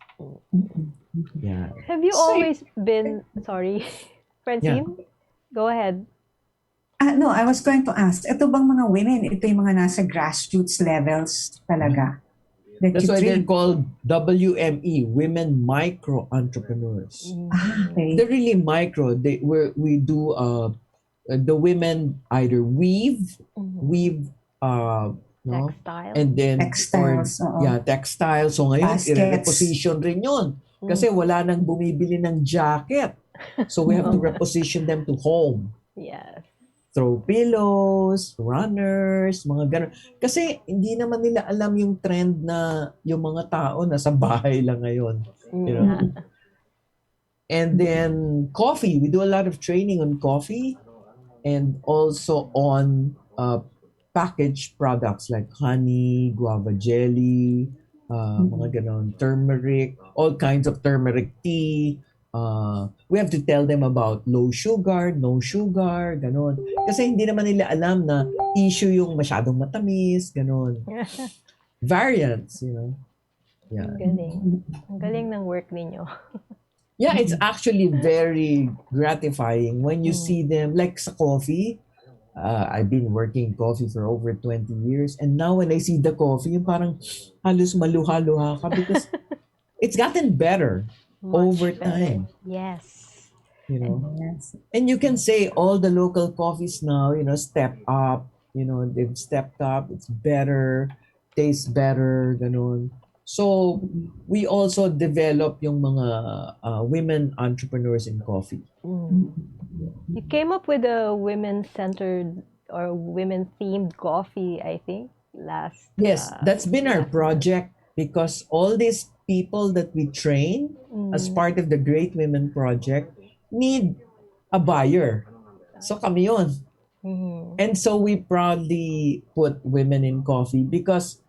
[SPEAKER 3] Yeah,
[SPEAKER 1] Have you
[SPEAKER 2] So,
[SPEAKER 1] always been, sorry,
[SPEAKER 3] yeah.
[SPEAKER 1] Francine? Go ahead.
[SPEAKER 2] no, I was going to ask, ito bang mga women, ito yung mga nasa grassroots levels talaga that
[SPEAKER 3] That's
[SPEAKER 2] you
[SPEAKER 3] why they're
[SPEAKER 2] train?
[SPEAKER 3] called WME, women micro entrepreneurs.
[SPEAKER 2] Okay.
[SPEAKER 3] They're really micro. We do the women either weave no,
[SPEAKER 1] Textile.
[SPEAKER 3] and then or
[SPEAKER 2] Textiles, oo.
[SPEAKER 3] yeah, textile. So ngayon
[SPEAKER 2] Baskets.
[SPEAKER 3] i-reposition rin 'yon kasi wala nang bumibili ng jacket. So we have to reposition them to home.
[SPEAKER 1] Yes.
[SPEAKER 3] Throw pillows, runners, mga ganun. Kasi hindi naman nila alam yung trend na yung mga tao nasa bahay lang ngayon. You know?
[SPEAKER 1] Yeah.
[SPEAKER 3] And then coffee. We do a lot of training on coffee and also on packaged products like honey, guava jelly, mga ganon, turmeric, all kinds of turmeric tea. We have to tell them about low sugar, no sugar, ganon. Kasi hindi naman nila alam na issue yung masyadong matamis, ganon. Variants, you know. Yeah.
[SPEAKER 1] Ang galing. Ang galing ng work ninyo.
[SPEAKER 3] Yeah, it's actually very gratifying when you see them, like sa coffee. I've been working coffee for over 20 years, and now when I see the coffee, yung parang halos maluha-luha ka because it's gotten better over
[SPEAKER 1] Much better.
[SPEAKER 3] time,
[SPEAKER 1] Yes.
[SPEAKER 3] you know.
[SPEAKER 2] Yes.
[SPEAKER 3] And you can say all the local coffees now, you know, step up, you know, they've stepped up, it's better, tastes better, ganun. So, we also develop yung mga women entrepreneurs in coffee.
[SPEAKER 1] You came up with a women-centered or women-themed coffee, I think, last.
[SPEAKER 3] Yes, that's been our project because all these people that we train as part of the Great Women Project need a buyer. So kami yun. And so we proudly put women in coffee because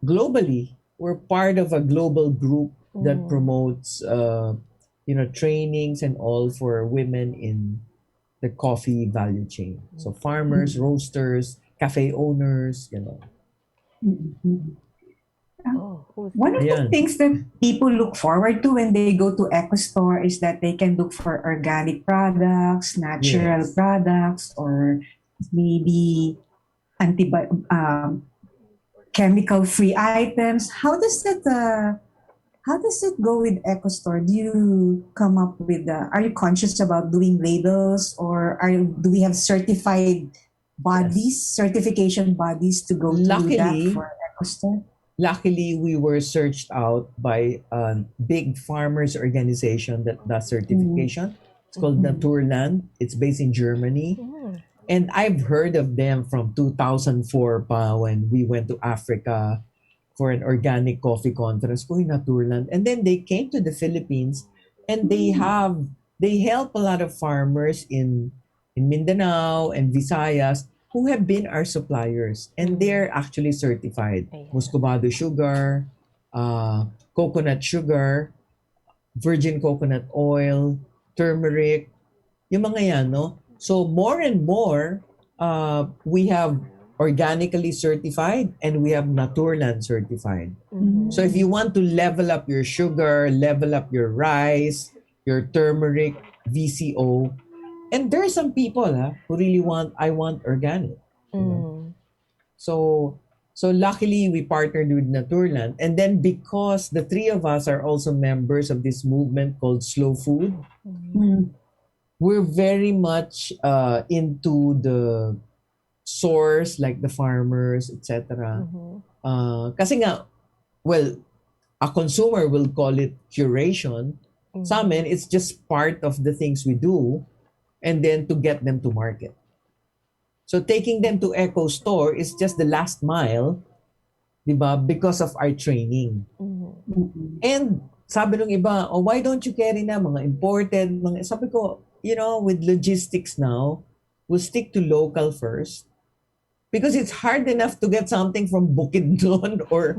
[SPEAKER 3] globally, we're part of a global group that promotes you know, trainings and all for women in the coffee value chain. So farmers, roasters, cafe owners, you know.
[SPEAKER 1] Oh, who's
[SPEAKER 2] One of the
[SPEAKER 3] Ayan.
[SPEAKER 2] things that people look forward to when they go to ECHOstore is that they can look for organic products, natural
[SPEAKER 3] Yes.
[SPEAKER 2] products, or maybe chemical-free items. How does it go with ECHOstore? Do you come up with are you conscious about doing labels, or do we have certified bodies, certification bodies to go through that
[SPEAKER 3] Luckily,
[SPEAKER 2] for ECHOstore?
[SPEAKER 3] Luckily, we were searched out by a big farmers organization that does certification. It's called Naturland. It's based in Germany. And I've heard of them from 2004 pa when we went to Africa for an organic coffee conference, Uy, Naturland. And then they came to the Philippines and they help a lot of farmers in Mindanao and Visayas who have been our suppliers and they're actually certified.
[SPEAKER 1] Ayan.
[SPEAKER 3] Muscovado sugar, coconut sugar, virgin coconut oil, turmeric, yung mga yan, no? So more and more, we have organically certified and we have Naturland certified. So if you want to level up your sugar, level up your rice, your turmeric, VCO, and there are some people who really I want organic. You know? So luckily we partnered with Naturland, and then because the three of us are also members of this movement called Slow Food, we're very much into the source, like the farmers, etc. Kasi nga, well, a consumer will call it curation. Sa amin, it's just part of the things we do, and then to get them to market. So taking them to ECHOstore is just the last mile, diba? Because of our training. And sabi nung iba, oh, why don't you carry na mga imported? Sabi ko, you know, with logistics now, we'll stick to local first. Because it's hard enough to get something from Bukidnon or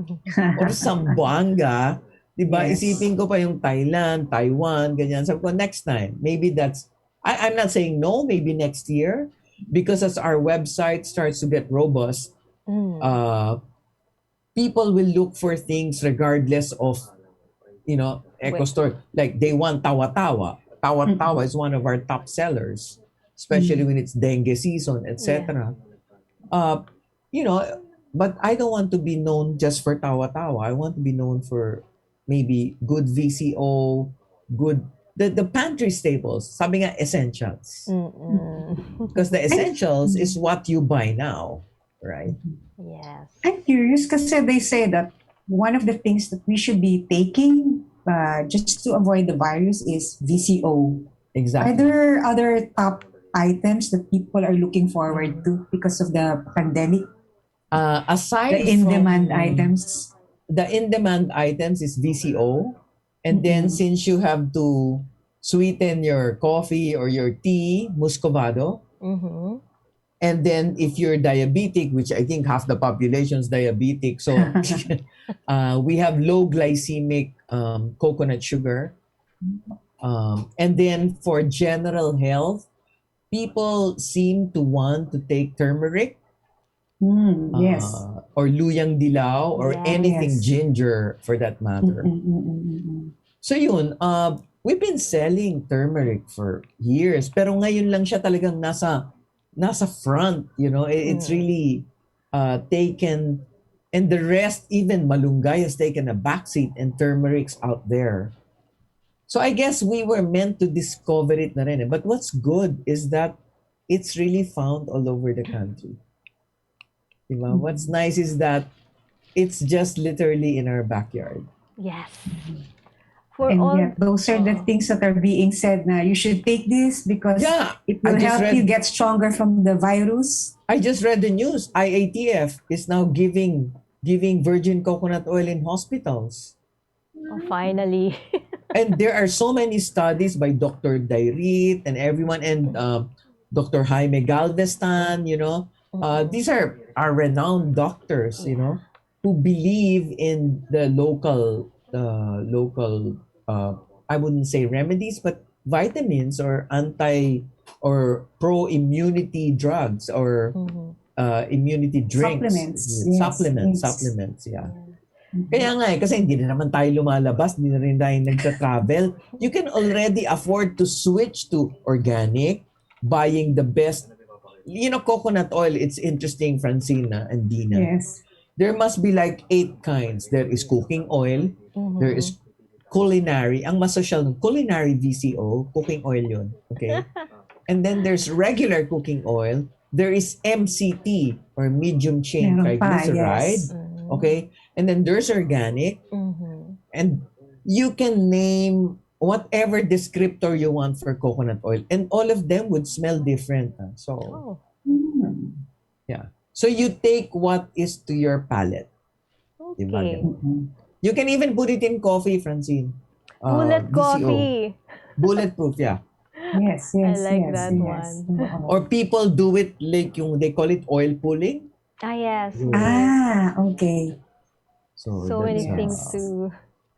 [SPEAKER 3] Zamboanga. Diba?
[SPEAKER 2] Yes.
[SPEAKER 3] Isipin ko pa yung Thailand, Taiwan, ganyan. Sabi ko, next time, maybe I'm not saying no, maybe next year. because as our website starts to get robust, uh, people will look for things regardless of,
[SPEAKER 1] Wait.
[SPEAKER 3] ECHOstore. Like they want tawa-tawa. Tawa-tawa is one of our top sellers, especially when it's dengue season, etc. Uh, you know, but I don't want to be known just for tawa-tawa. I want to be known for maybe good VCO, good the pantry staples, sabi nga essentials.
[SPEAKER 1] Mm-mm.
[SPEAKER 3] Because the essentials is what you buy now, right?
[SPEAKER 1] Yes.
[SPEAKER 2] I'm curious kasi they say that one of the things that we should be taking just to avoid the virus is VCO. Are
[SPEAKER 3] Exactly.
[SPEAKER 2] there other top items that people are looking forward to because of the pandemic? The
[SPEAKER 3] Aside
[SPEAKER 2] in-demand
[SPEAKER 3] from
[SPEAKER 2] items?
[SPEAKER 3] the in-demand items is VCO, and then
[SPEAKER 2] Mm-mm.
[SPEAKER 3] since you have to sweeten your coffee or your tea, muscovado,
[SPEAKER 1] Mm-hmm.
[SPEAKER 3] and then if you're diabetic, which I think half the population is diabetic, so we have low glycemic coconut sugar. And then for general health, people seem to want to take turmeric
[SPEAKER 2] Yes.
[SPEAKER 3] or luyang dilaw or
[SPEAKER 1] Yes.
[SPEAKER 3] anything
[SPEAKER 2] Yes.
[SPEAKER 3] ginger for that matter. So yun, we've been selling turmeric for years, pero ngayon lang siya talagang nasa front, It's
[SPEAKER 1] Mm.
[SPEAKER 3] really taken, and the rest, even malunggay has taken a backseat, and turmeric's out there. So I guess we were meant to discover it na rin. But what's good is that it's really found all over the country. Diba? What's nice is that it's just literally in our backyard.
[SPEAKER 1] Yes. For
[SPEAKER 2] And
[SPEAKER 1] all.
[SPEAKER 2] yet, those are the
[SPEAKER 1] Oo.
[SPEAKER 2] things that are being said na you should take this because
[SPEAKER 3] Yeah,
[SPEAKER 2] it
[SPEAKER 3] I
[SPEAKER 2] will
[SPEAKER 3] just
[SPEAKER 2] help you
[SPEAKER 3] read
[SPEAKER 2] get stronger from the virus.
[SPEAKER 3] I just read the news. IATF is now giving virgin coconut oil in hospitals.
[SPEAKER 1] Oh, finally.
[SPEAKER 3] And there are so many studies by Dr. Dairit and everyone, and Dr. Jaime Galvestan, these are renowned doctors, who believe in the local, I wouldn't say remedies, but vitamins or or pro-immunity drugs or
[SPEAKER 1] Mhm.
[SPEAKER 3] immunity drinks,
[SPEAKER 2] Supplements. Yes. Yes.
[SPEAKER 3] supplements, yeah. Kaya nga kasi hindi na naman tayo lumalabas, hindi na rin tayo nagta-travel. You can already afford to switch to organic, buying the best. Coconut oil, it's interesting, Francina and Dina.
[SPEAKER 2] Yes.
[SPEAKER 3] There must be like 8 kinds. There is cooking oil, there
[SPEAKER 1] Mhm.
[SPEAKER 3] is culinary, ang mas social ng culinary VCO, cooking oil yun. Okay? And then there's regular cooking oil. There is MCT or medium chain
[SPEAKER 2] Meron pa,
[SPEAKER 3] triglyceride.
[SPEAKER 2] yes.
[SPEAKER 3] Okay? And then there's organic.
[SPEAKER 1] Mhm.
[SPEAKER 3] And you can name whatever descriptor you want for coconut oil. And all of them would smell different. So,
[SPEAKER 1] Oh,
[SPEAKER 3] yeah. So you take what is to your palate. Diba?
[SPEAKER 1] okay.
[SPEAKER 3] Ganun. You can even put it in coffee, Francine.
[SPEAKER 1] Bullet
[SPEAKER 3] VCO.
[SPEAKER 1] coffee.
[SPEAKER 3] Bulletproof, yeah.
[SPEAKER 2] Yes.
[SPEAKER 1] I
[SPEAKER 2] Yes.
[SPEAKER 1] like
[SPEAKER 2] Yes.
[SPEAKER 1] that
[SPEAKER 2] Yes.
[SPEAKER 1] one.
[SPEAKER 3] Or people do it like they call it oil pulling.
[SPEAKER 1] Ah, yes.
[SPEAKER 2] Okay.
[SPEAKER 3] So
[SPEAKER 1] So many
[SPEAKER 3] that's
[SPEAKER 1] things
[SPEAKER 2] Yes.
[SPEAKER 1] to.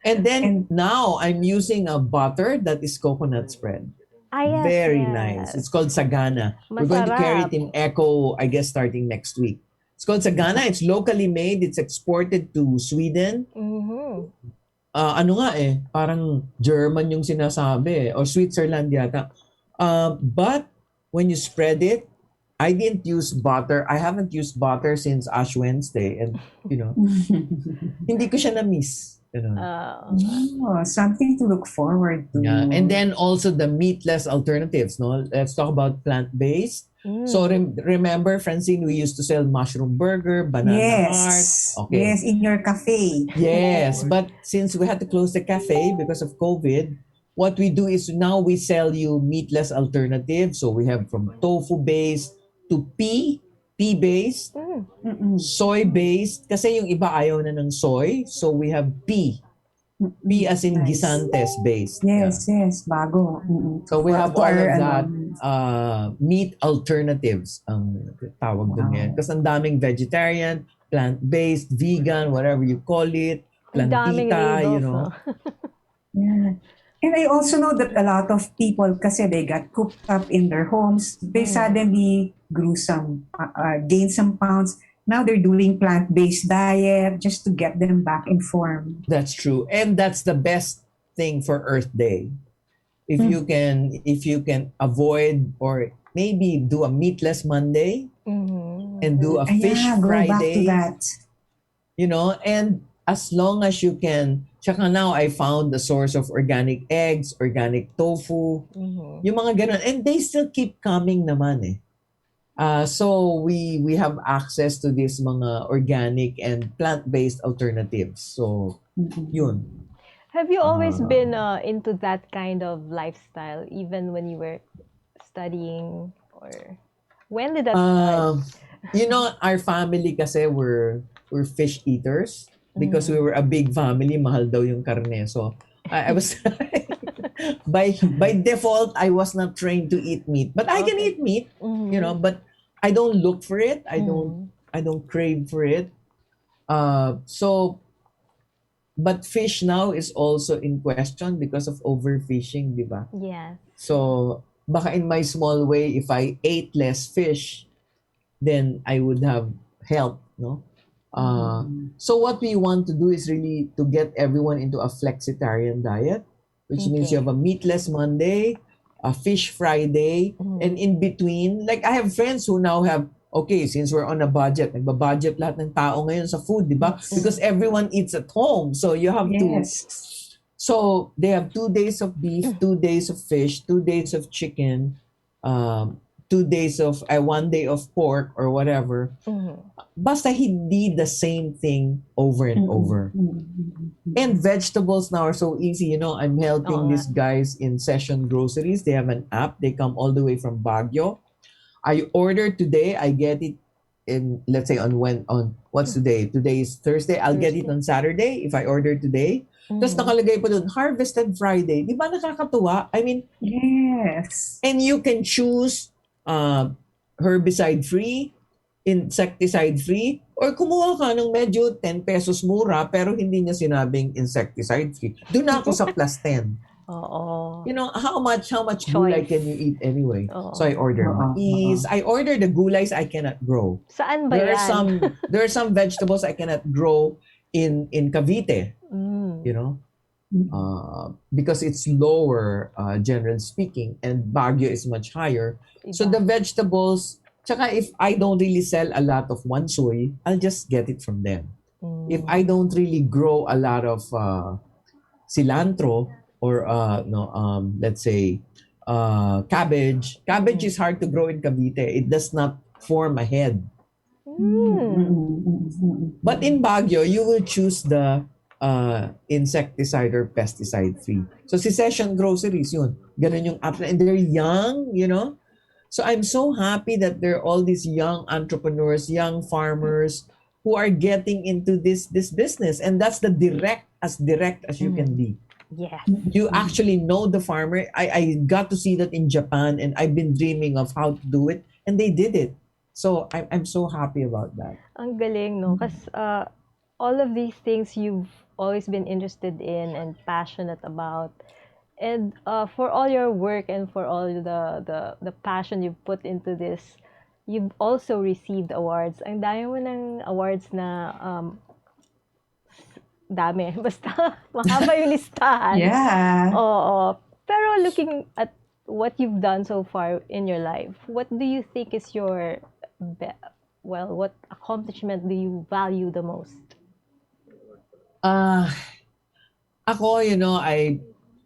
[SPEAKER 3] and then
[SPEAKER 2] And
[SPEAKER 3] now I'm using a butter that is coconut spread.
[SPEAKER 1] Ah, yes,
[SPEAKER 3] Very
[SPEAKER 1] yes.
[SPEAKER 3] nice. It's called Sagana. We're going to carry it
[SPEAKER 1] Masarap.
[SPEAKER 3] in Echo, I guess, starting next week. It's called Sagana. It's locally made. It's exported to Sweden.
[SPEAKER 1] Mhm.
[SPEAKER 3] Ano nga parang German yung sinasabi or Switzerland yata. But when you spread it, I didn't use butter. I haven't used butter since Ash Wednesday, and hindi ko siya na-miss.
[SPEAKER 2] something to look forward to.
[SPEAKER 3] Yeah, and then also the meatless alternatives. No, let's talk about plant-based. So remember, Francine, we used to sell mushroom burger, banana heart.
[SPEAKER 2] Yes.
[SPEAKER 3] Okay.
[SPEAKER 2] Yes, in your cafe.
[SPEAKER 3] Yes, but since we had to close the cafe because of COVID, what we do is now we sell you meatless alternatives. So we have from tofu based to pea based, soy based. Kasi yung iba ayaw na ng soy, so we have pea. Pea as in
[SPEAKER 2] Nice.
[SPEAKER 3] gisantes based.
[SPEAKER 2] Yes, yes, bago.
[SPEAKER 3] So we have
[SPEAKER 2] To
[SPEAKER 3] all
[SPEAKER 2] our,
[SPEAKER 3] of that meat alternatives ang tawag dun ngayon. Kasi ang daming vegetarian, plant-based, vegan, whatever you call it,
[SPEAKER 1] Ang daming
[SPEAKER 3] plantita,
[SPEAKER 1] labels, no?
[SPEAKER 2] Yeah. And I also know that a lot of people, kasi they got cooped up in their homes, they suddenly gained some pounds. Now they're doing plant-based diet just to get them back in form.
[SPEAKER 3] That's true. And that's the best thing for Earth Day. If you can avoid or maybe do a meatless Monday and do a fish
[SPEAKER 2] Yeah, go back to
[SPEAKER 3] Friday,
[SPEAKER 2] that.
[SPEAKER 3] and as long as you can, tsaka now I found the source of organic eggs, organic tofu, yung mga ganun. And they still keep coming naman eh. So we have access to these mga organic and plant-based alternatives. So, yun.
[SPEAKER 1] Have you always
[SPEAKER 3] Uh,
[SPEAKER 1] been into that kind of lifestyle, even when you were studying, or when did that start?
[SPEAKER 3] Um, our family kasi were fish eaters because we
[SPEAKER 1] Mm.
[SPEAKER 3] were a big family. Mahal daw yung karne. So, I was by default, I was not trained to eat meat, but I can
[SPEAKER 1] Okay.
[SPEAKER 3] eat meat.
[SPEAKER 1] Mhm.
[SPEAKER 3] But I don't look for it. I don't
[SPEAKER 1] Mhm.
[SPEAKER 3] I don't crave for it. So, but fish now is also in question because of overfishing, di ba?
[SPEAKER 1] Yes.
[SPEAKER 3] So, baka in my small way, if I ate less fish, then I would have helped, no? So what we want to do is really to get everyone into a flexitarian diet, which means you
[SPEAKER 1] Okay.
[SPEAKER 3] have a meatless Monday, a fish Friday, and
[SPEAKER 1] Mhm.
[SPEAKER 3] in between, like I have friends who now have, okay, since we're on a budget, nagba-budget lahat ng tao ngayon sa food, di ba? Because everyone eats at home, so you have to.
[SPEAKER 2] Yes.
[SPEAKER 3] So they have 2 days of beef, 2 days of fish, 2 days of chicken, 2 days of 1 day of pork or whatever.
[SPEAKER 1] Mhm.
[SPEAKER 3] Basta hindi the same thing over and over. And vegetables now are so easy. I'm
[SPEAKER 1] Oo
[SPEAKER 3] helping
[SPEAKER 1] nga.
[SPEAKER 3] these guys in Session Groceries. They have an app. They come all the way from Baguio. I order today. I get it in, let's say, on what's today? Today is Thursday. I'll get it
[SPEAKER 1] Thursday.
[SPEAKER 3] on Saturday if I order today. Tapos
[SPEAKER 1] Mhm.
[SPEAKER 3] nakalagay pa dun, harvested Friday. Di ba nakakatuwa? I mean,
[SPEAKER 2] Yes.
[SPEAKER 3] and you can choose herbicide-free, insecticide-free, or kumuha ka ng medyo 10 pesos mura pero hindi niya sinabing insecticide-free. Doon na ako sa plus 10.
[SPEAKER 1] Oo.
[SPEAKER 3] How much gulay
[SPEAKER 1] Choice.
[SPEAKER 3] can you eat anyway? So I
[SPEAKER 1] Oo.
[SPEAKER 3] order
[SPEAKER 2] Oo, oo.
[SPEAKER 3] mais. I order the gulays I cannot grow.
[SPEAKER 1] Saan ba
[SPEAKER 3] There are
[SPEAKER 1] yan?
[SPEAKER 3] some vegetables I cannot grow in Cavite,
[SPEAKER 1] Mm.
[SPEAKER 3] because it's lower, generally speaking, and Baguio is much higher. So
[SPEAKER 1] Iba.
[SPEAKER 3] the vegetables, tsaka if I don't really sell a lot of wansoy, I'll just get it from them. If I don't really grow a lot of cilantro or no, let's say cabbage is hard to grow in Cavite. It does not form a head.
[SPEAKER 1] Mm.
[SPEAKER 3] But in Baguio, you will choose the insecticide or pesticide free. So si Session Groceries yun. Ganun yung app. And they're young. So I'm so happy that there are all these young entrepreneurs, young farmers who are getting into this business. And that's the direct as you can be.
[SPEAKER 1] Yes.
[SPEAKER 3] You actually know the farmer. I got to see that in Japan, and I've been dreaming of how to do it, and they did it. So I'm so happy about that.
[SPEAKER 1] Ang galing, no? Kasi all of these things you've always been interested in and passionate about. And for all your work and for all the passion you've put into this, you've also received awards. Ang dami mo ng awards na dami. Basta mahaba yung listahan.
[SPEAKER 2] Yeah.
[SPEAKER 1] Oo. Pero looking at what you've done so far in your life, what do you think is your what accomplishment do you value the most?
[SPEAKER 3] Uh, Ako,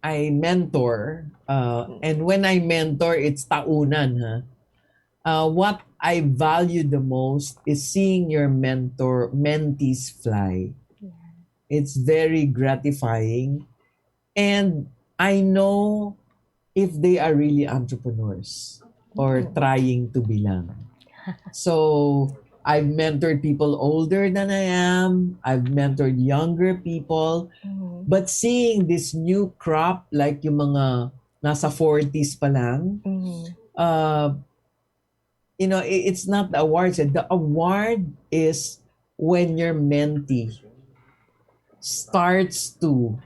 [SPEAKER 3] I mentor, and when I mentor, it's taunan, ha. What I value the most is seeing your mentees fly. It's very gratifying, and I know if they are really entrepreneurs or trying to be lang. So I've mentored people older than I am. I've mentored younger people. But seeing this new crop, like yung mga nasa 40s pa lang, uh, it's not the awards. The award is when your mentee starts to,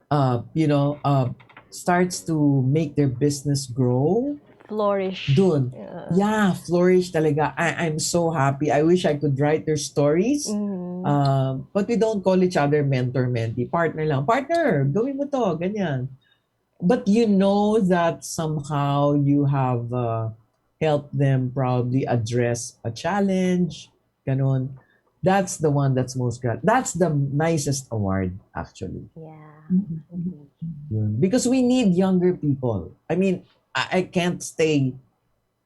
[SPEAKER 3] uh, you know, uh, starts to make their business grow,
[SPEAKER 1] flourish.
[SPEAKER 3] Dun.
[SPEAKER 1] Yeah.
[SPEAKER 3] Yeah, flourish talaga. I'm so happy. I wish I could write their stories.
[SPEAKER 1] Mm.
[SPEAKER 3] But we don't call each other mentor, mentee. Partner lang. Partner, gawin mo to. Ganyan. But you know that somehow you have helped them probably address a challenge. Ganon. That's the one that's most that's the nicest award, actually.
[SPEAKER 1] Yeah.
[SPEAKER 2] Mhm.
[SPEAKER 3] Yun. Because we need younger people. I mean, I can't stay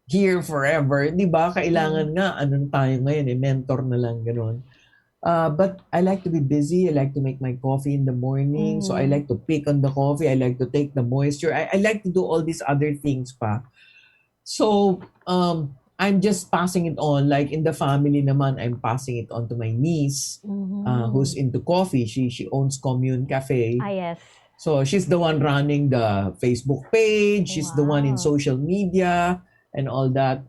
[SPEAKER 3] here forever. Di ba? Kailangan nga, anong tayo ngayon, mentor na lang, gano'n. But I like to be busy. I like to make my coffee in the morning. So I like to pick on the coffee. I like to take the moisture. I like to do all these other things pa. So, I'm just passing it on. Like in the family naman, I'm passing it on to my niece, who's into coffee. She owns Commune Cafe.
[SPEAKER 1] Ah, yes.
[SPEAKER 3] So she's the one running the Facebook page. She's the one in
[SPEAKER 1] Wow.
[SPEAKER 3] social media and all that.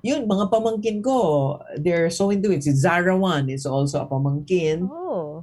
[SPEAKER 3] Yun, mga pamangkin ko, they're so into it. Si Zara One is also a pamangkin.
[SPEAKER 1] Oh,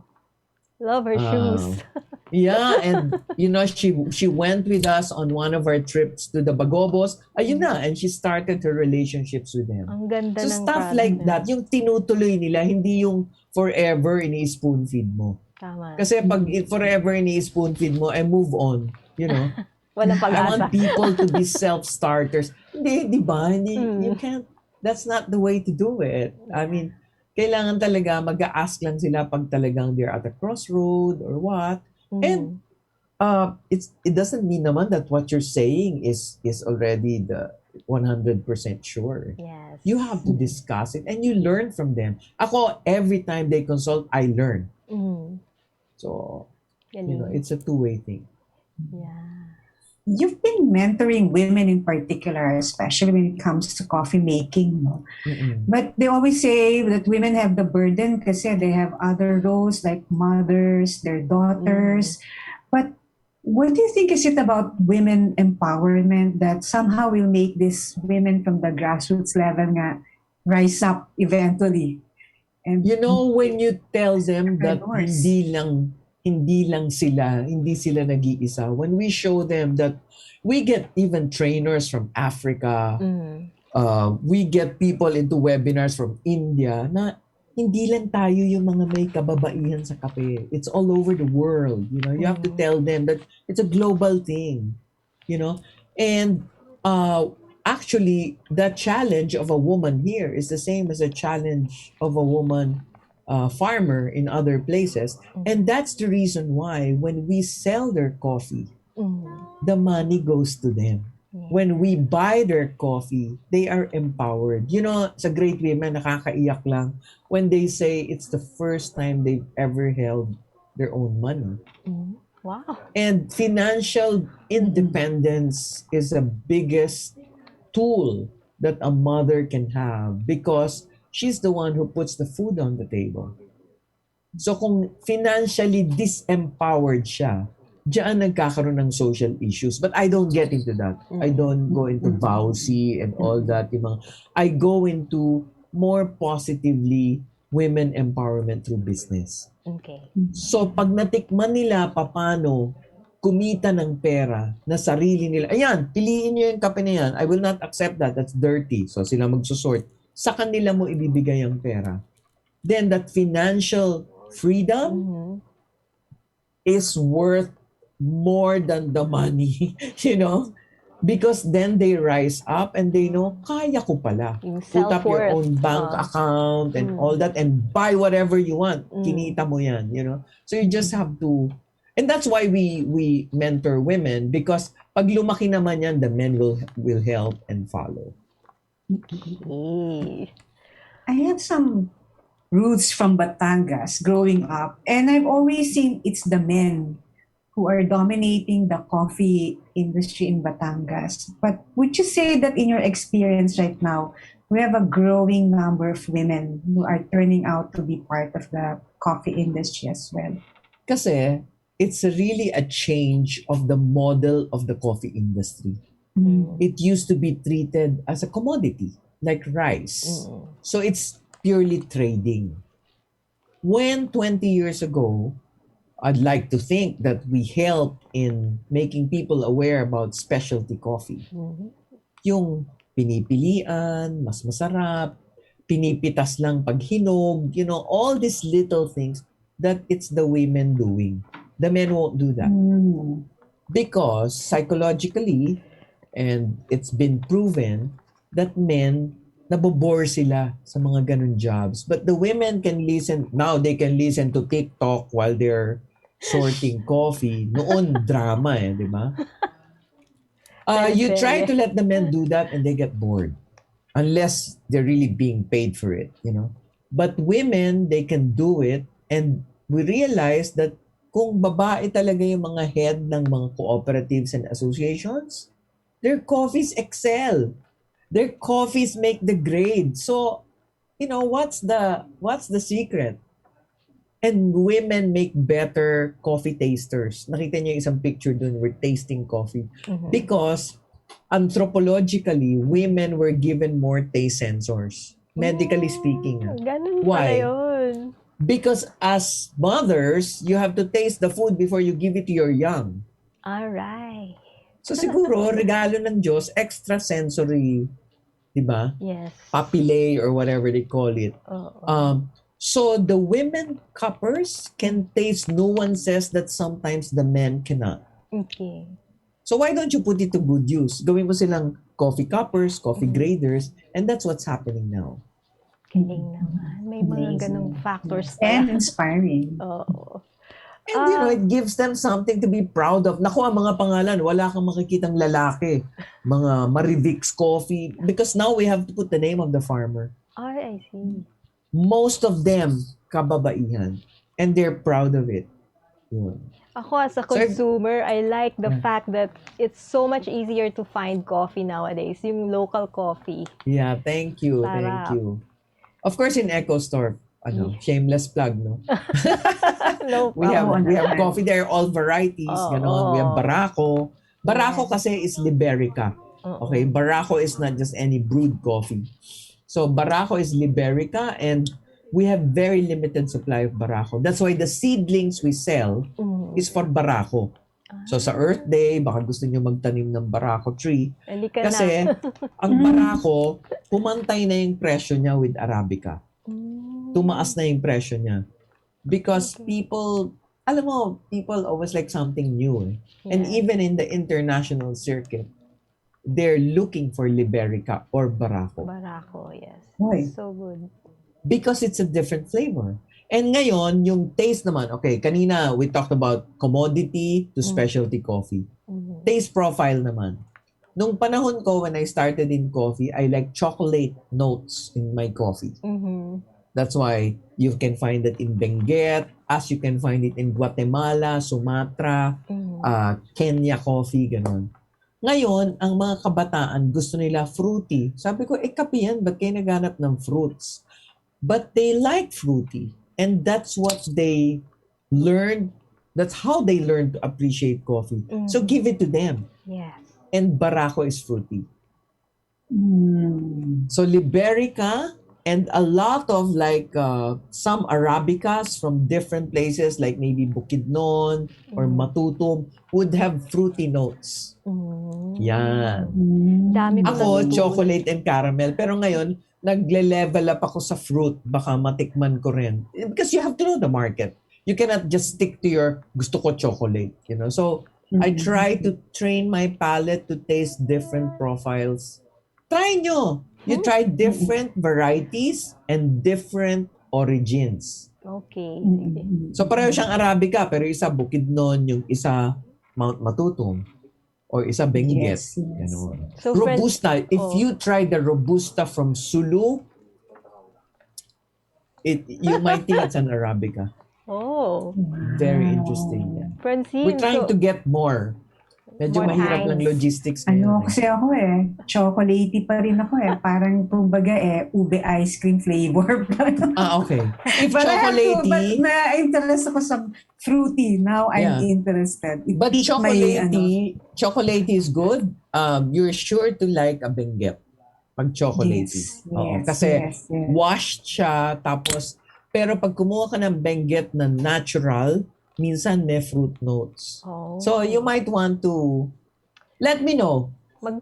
[SPEAKER 1] love her
[SPEAKER 3] Uh,
[SPEAKER 1] shoes.
[SPEAKER 3] yeah, and you know, she went with us on one of our trips to the Bagobos. Ayun na, and she started her relationships with them.
[SPEAKER 1] Ang ganda
[SPEAKER 3] So
[SPEAKER 1] ng
[SPEAKER 3] stuff
[SPEAKER 1] product
[SPEAKER 3] like
[SPEAKER 1] nila.
[SPEAKER 3] that, yung tinutuloy nila, hindi yung forever ini-spoon feed mo.
[SPEAKER 1] Tama.
[SPEAKER 3] Kasi pag forever ini-spoon feed mo, move on. You know?
[SPEAKER 1] Walang
[SPEAKER 3] I want
[SPEAKER 1] pag-asa.
[SPEAKER 3] people to be self-starters. Hindi, di ba? Hindi, you can't, that's not the way to do it. I mean, kailangan talaga mag-a-ask lang sila pag talagang they're at a crossroad or what. And it doesn't mean naman that what you're saying is already the 100% sure.
[SPEAKER 1] Yes.
[SPEAKER 3] You have to discuss it and you learn from them. Ako, every time they consult, I learn.
[SPEAKER 1] Mm.
[SPEAKER 3] So,
[SPEAKER 1] Galing.
[SPEAKER 3] it's a two-way thing.
[SPEAKER 1] Yeah.
[SPEAKER 2] You've been mentoring women in particular, especially when it comes to coffee making. No?
[SPEAKER 3] Mm-mm.
[SPEAKER 2] But they always say that women have the burden because they have other roles like mothers, their daughters. But what do you think is it about women empowerment that somehow will make these women from the grassroots level nga rise up eventually? And
[SPEAKER 3] You know, when you tell them that
[SPEAKER 2] Entrepreneurs.
[SPEAKER 3] hindi sila nag-iisa, when we show them that we get even trainers from Africa,
[SPEAKER 1] Mm.
[SPEAKER 3] we get people into webinars from India, na hindi lang tayo yung mga may kababaihan sa kape. It's all over the world. You know, you have to tell them that it's a global thing. You know, and actually, the challenge of a woman here is the same as a challenge of a woman farmer in other places. And that's the reason why when we sell their coffee, the money goes to them. When we buy their coffee, they are empowered. You know, sa Great Women, nakakaiyak lang when they say it's the first time they've ever held their own money.
[SPEAKER 1] Wow.
[SPEAKER 3] And financial independence is the biggest tool that a mother can have because she's the one who puts the food on the table. So kung financially disempowered siya, diyan nagkakaroon ng social issues. But I don't get into that. I don't go into vowsy and all that. I go into more positively women empowerment through business.
[SPEAKER 1] Okay.
[SPEAKER 3] So pag natikman nila paano kumita ng pera na sarili nila, ayan, piliin nyo yung kape na yan. I will not accept that. That's dirty. So sila magsusort. Sa kanila mo ibibigay ang pera. Then that financial freedom is worth more than the money, you know? Because then they rise up and they know, kaya ko pala.
[SPEAKER 1] Yung
[SPEAKER 3] Put up your
[SPEAKER 1] self-worth.
[SPEAKER 3] own bank account and all that and buy whatever you want. Kinita mo yan, you know? So you just have to, and that's why we mentor women because pag lumaki naman yan, the men will help and follow.
[SPEAKER 2] I have some roots from Batangas growing up, and I've always seen it's the men who are dominating the coffee industry in Batangas. But would you say that in your experience right now, we have a growing number of women who are turning out to be part of the coffee industry as well?
[SPEAKER 3] Kasi it's really a change of the model of the coffee industry. It used to be treated as a commodity, like rice. So it's purely trading. When 20 years ago, I'd like to think that we helped in making people aware about specialty coffee. yung pinipilian, mas masarap, pinipitas lang pag hinog, all these little things that it's the women doing. The men won't do that. Because psychologically, and it's been proven that men, nabobore sila sa mga ganun jobs. But the women can listen, now they can listen to TikTok while they're sorting coffee. Noon, drama di ba? You try to let the men do that and they get bored. Unless they're really being paid for it, But women, they can do it. And we realize that kung babae talaga yung mga head ng mga cooperatives and associations, their coffees excel. Their coffees make the grade. So, what's the secret? And women make better coffee tasters. Nakita niyo isang picture dun, we're tasting coffee. Because anthropologically, women were given more taste sensors. Medically speaking.
[SPEAKER 1] Ganun
[SPEAKER 3] Why?
[SPEAKER 1] pala yun.
[SPEAKER 3] Because as mothers, you have to taste the food before you give it to your young.
[SPEAKER 1] Alright.
[SPEAKER 3] So siguro, regalo ng Diyos, extra sensory, di ba?
[SPEAKER 1] Yes.
[SPEAKER 3] Papillae or whatever they call it.
[SPEAKER 1] Oo.
[SPEAKER 3] So the women cuppers can taste. No one says that sometimes the men cannot.
[SPEAKER 1] Okay.
[SPEAKER 3] So why don't you put it to good use? Gawin mo silang coffee cuppers, coffee graders, and that's what's happening now.
[SPEAKER 1] Galing naman. May mga ganong factors
[SPEAKER 2] And
[SPEAKER 1] pala.
[SPEAKER 2] inspiring.
[SPEAKER 1] Oo.
[SPEAKER 3] And it gives them something to be proud of. Naku, ang mga pangalan, wala kang makikitang lalaki. Mga Marivix Coffee. Because now we have to put the name of the farmer.
[SPEAKER 1] I see.
[SPEAKER 3] Most of them, kababaihan. And they're proud of it. Yun.
[SPEAKER 1] Ako as a consumer, I like the fact that it's so much easier to find coffee nowadays. Yung local coffee.
[SPEAKER 3] Yeah, thank you.
[SPEAKER 1] Sarap.
[SPEAKER 3] Thank you. Of course, in ECHOstore, shameless plug, no?
[SPEAKER 1] No
[SPEAKER 3] We have
[SPEAKER 1] problem.
[SPEAKER 3] coffee there, all varieties, ganon. We have Barako. Barako
[SPEAKER 1] Yes.
[SPEAKER 3] kasi is Liberica. Okay, Barako is not just any brewed coffee. So Barako is Liberica, and we have very limited supply of Barako. That's why the seedlings we sell is for Barako. So sa Earth Day, baka gusto niyo magtanim ng Barako tree.
[SPEAKER 1] Hindi ka
[SPEAKER 3] Kasi
[SPEAKER 1] na.
[SPEAKER 3] ang Barako, pumantay na yung presyo niya with Arabica. Tumaas na yung presyo niya. Because people, alam mo, people always like something new. And
[SPEAKER 1] Yeah.
[SPEAKER 3] even in the international circuit, they're looking for Liberica or Barako.
[SPEAKER 1] Barako, yes.
[SPEAKER 2] Oy.
[SPEAKER 1] So good.
[SPEAKER 3] Because it's a different flavor. And ngayon, yung taste naman, okay, kanina we talked about commodity to specialty coffee. Taste profile naman. Nung panahon ko when I started in coffee, I like chocolate notes in my coffee. That's why you can find it in Benguet, as you can find it in Guatemala, Sumatra, Kenya coffee, ganon. Ngayon, ang mga kabataan gusto nila fruity. Sabi ko, kape yan, ba't kayo naghanap ng fruits? But they like fruity. And that's what they learned. That's how they learn to appreciate coffee. So give it to them.
[SPEAKER 1] Yes.
[SPEAKER 3] And Barako is fruity. So Liberica and a lot of some Arabicas from different places like maybe Bukidnon or Matutum would have fruity notes. Yan.
[SPEAKER 1] Dami ko
[SPEAKER 3] Ako,
[SPEAKER 1] natutunan.
[SPEAKER 3] chocolate and caramel. Pero ngayon, nagle-level up ako sa fruit. Baka matikman ko rin. Because you have to know the market. You cannot just stick to your gusto ko chocolate. So, I try to train my palate to taste different profiles. Try nyo! You try different varieties and different origins.
[SPEAKER 1] Okay.
[SPEAKER 3] So, pareho siyang Arabica, pero isa Bukidnon, yung isa Mount Matutum. Or isa Benguet.
[SPEAKER 2] Yes, yes.
[SPEAKER 3] Ganun.
[SPEAKER 1] So,
[SPEAKER 3] Robusta. If you try the Robusta from Sulu, you might think it's an Arabica.
[SPEAKER 1] Oh.
[SPEAKER 3] Very interesting. Yeah.
[SPEAKER 1] Francine,
[SPEAKER 3] We're trying to get more. Medyo
[SPEAKER 1] More
[SPEAKER 3] mahirap
[SPEAKER 1] kinds.
[SPEAKER 3] lang logistics
[SPEAKER 2] Ano
[SPEAKER 3] ngayon.
[SPEAKER 2] kasi ako chocolatey pa rin ako Parang kumbaga ube ice cream flavor.
[SPEAKER 3] Okay. If
[SPEAKER 2] But I have to, but
[SPEAKER 3] chocolatey,
[SPEAKER 2] na-interest ako sa fruity. Now I'm
[SPEAKER 3] Yeah.
[SPEAKER 2] interested. It
[SPEAKER 3] but
[SPEAKER 2] piqued my,
[SPEAKER 3] chocolatey is good. You're sure to like a Benguet. Pag chocolatey.
[SPEAKER 2] Yes,
[SPEAKER 3] Oo.
[SPEAKER 2] yes,
[SPEAKER 3] Kasi
[SPEAKER 2] yes, yes.
[SPEAKER 3] washed siya, tapos, pero pag kumuha ka ng Benguet na natural, minsan may fruit notes.
[SPEAKER 1] Oh.
[SPEAKER 3] So you might want to let me know.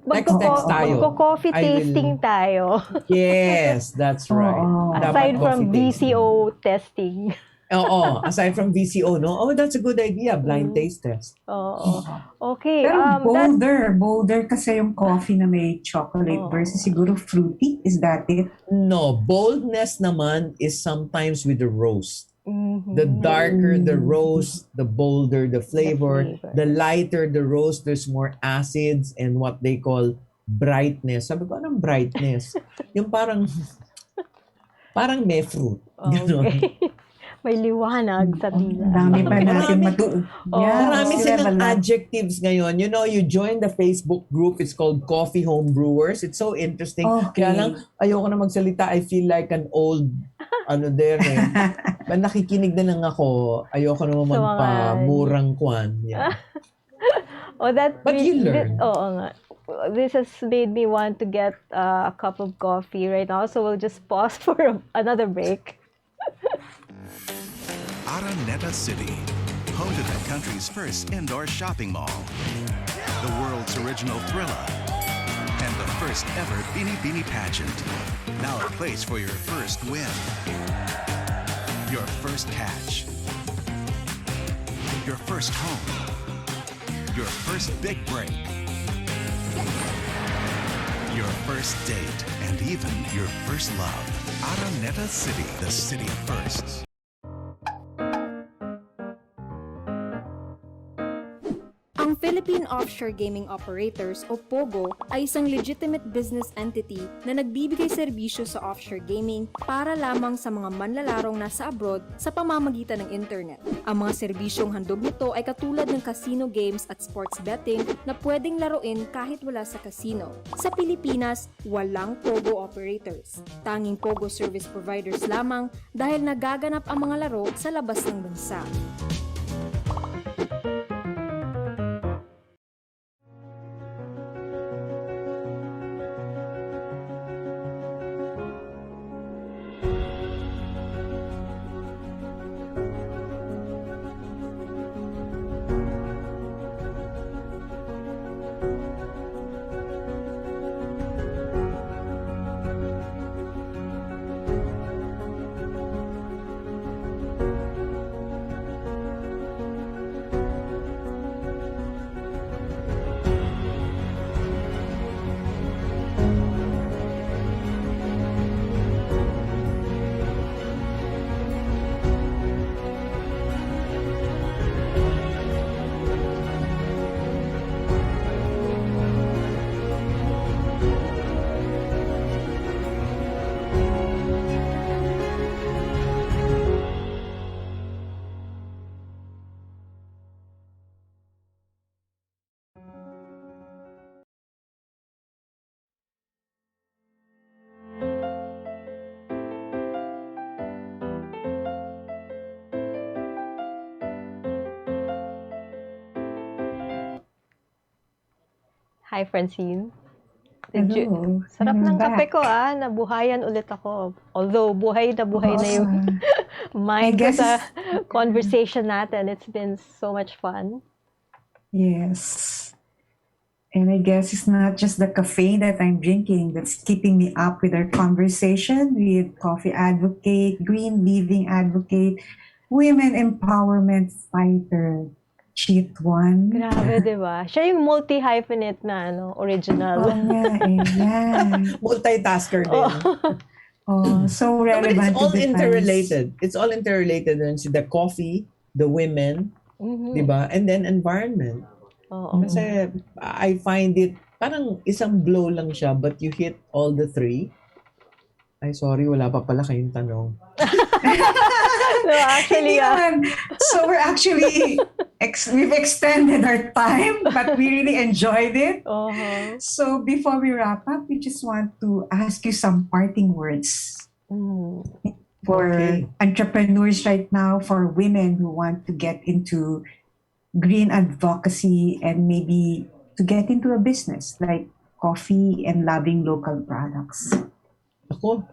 [SPEAKER 3] Next tayo.
[SPEAKER 1] Magko-coffee
[SPEAKER 3] I will-
[SPEAKER 1] tasting tayo.
[SPEAKER 3] Yes, that's right.
[SPEAKER 2] Oo.
[SPEAKER 1] Aside
[SPEAKER 3] Dapat
[SPEAKER 1] from
[SPEAKER 3] coffee tasting.
[SPEAKER 1] VCO testing.
[SPEAKER 3] Oo, aside from VCO, no? Oh, that's a good idea. Blind
[SPEAKER 1] Mm.
[SPEAKER 3] taste test.
[SPEAKER 1] Oo. Okay,
[SPEAKER 2] Pero
[SPEAKER 1] that
[SPEAKER 2] bolder kasi yung coffee na may chocolate
[SPEAKER 1] Oo.
[SPEAKER 2] versus siguro fruity. Is that it?
[SPEAKER 3] No, boldness naman is sometimes with the roast.
[SPEAKER 1] Mhm.
[SPEAKER 3] The darker the roast, the bolder the flavor.
[SPEAKER 1] flavor.
[SPEAKER 3] The lighter the roast, there's more acids and what they call brightness. Sabi ko, anong brightness? Yung parang may fruit. Ganon.
[SPEAKER 1] Okay. May liwanag sa dila.
[SPEAKER 2] Dami pa natin
[SPEAKER 3] Marami
[SPEAKER 2] let's
[SPEAKER 3] silang
[SPEAKER 2] level up.
[SPEAKER 3] adjectives ngayon. You know, you join the Facebook group. It's called Coffee Home Brewers. It's so interesting.
[SPEAKER 2] Okay.
[SPEAKER 3] Kaya lang, ayoko na magsalita. I feel like an old, there eh. Nakikinig na lang ako. Ayoko na
[SPEAKER 1] So,
[SPEAKER 3] magpamurang kwan. Yeah. But you learn.
[SPEAKER 1] Oo nga. This has made me want to get a cup of coffee right now. So we'll just pause for another break.
[SPEAKER 7] Araneta City, home to the country's first indoor shopping mall, the world's original Thrilla, and the first ever Bini Bini pageant. Now a place for your first win, your first catch, your first home, your first big break, your first date, and even your first love. Araneta City, the city of firsts.
[SPEAKER 8] Ang Philippine Offshore Gaming Operators o POGO ay isang legitimate business entity na nagbibigay serbisyo sa offshore gaming para lamang sa mga manlalarong nasa abroad sa pamamagitan ng internet. Ang mga serbisyong handog nito ay katulad ng casino games at sports betting na pwedeng laruin kahit wala sa casino. Sa Pilipinas, walang POGO operators. Tanging POGO service providers lamang dahil nagaganap ang mga laro sa labas ng bansa.
[SPEAKER 1] Hi, Francine.
[SPEAKER 2] Hello.
[SPEAKER 1] Sarap
[SPEAKER 2] I'm
[SPEAKER 1] ng kape
[SPEAKER 2] back.
[SPEAKER 1] ko nabuhayan ulit ako. Although buhay na yung mind ko
[SPEAKER 2] guess-
[SPEAKER 1] sa conversation natin. It's been so much fun.
[SPEAKER 2] Yes. And I guess it's not just the caffeine that I'm drinking that's keeping me up with our conversation with coffee advocate, green living advocate, women empowerment fighter, Chit Juan.
[SPEAKER 1] Grabe, di ba? Siya yung multi-hyphenate na original.
[SPEAKER 2] Oo nga eh, yeah.
[SPEAKER 3] Multitasker din.
[SPEAKER 2] So
[SPEAKER 3] No, but
[SPEAKER 2] relevant
[SPEAKER 3] it's all
[SPEAKER 2] to the times.
[SPEAKER 3] interrelated. It's all interrelated. The coffee, the women,
[SPEAKER 1] Mhm.
[SPEAKER 3] di ba? And then environment.
[SPEAKER 1] Oo.
[SPEAKER 3] Kasi I find it, parang isang blow lang siya, but you hit all the three. Ay, sorry, wala pa pala kayong tanong.
[SPEAKER 1] No, actually,
[SPEAKER 2] Yan. So we're actually, we've extended our time, but we really enjoyed it.
[SPEAKER 1] uh-huh.
[SPEAKER 2] So before we wrap up, we just want to ask you some parting words for
[SPEAKER 3] Okay.
[SPEAKER 2] entrepreneurs right now, for women who want to get into green advocacy and maybe to get into a business like coffee and loving local products.
[SPEAKER 3] Ako,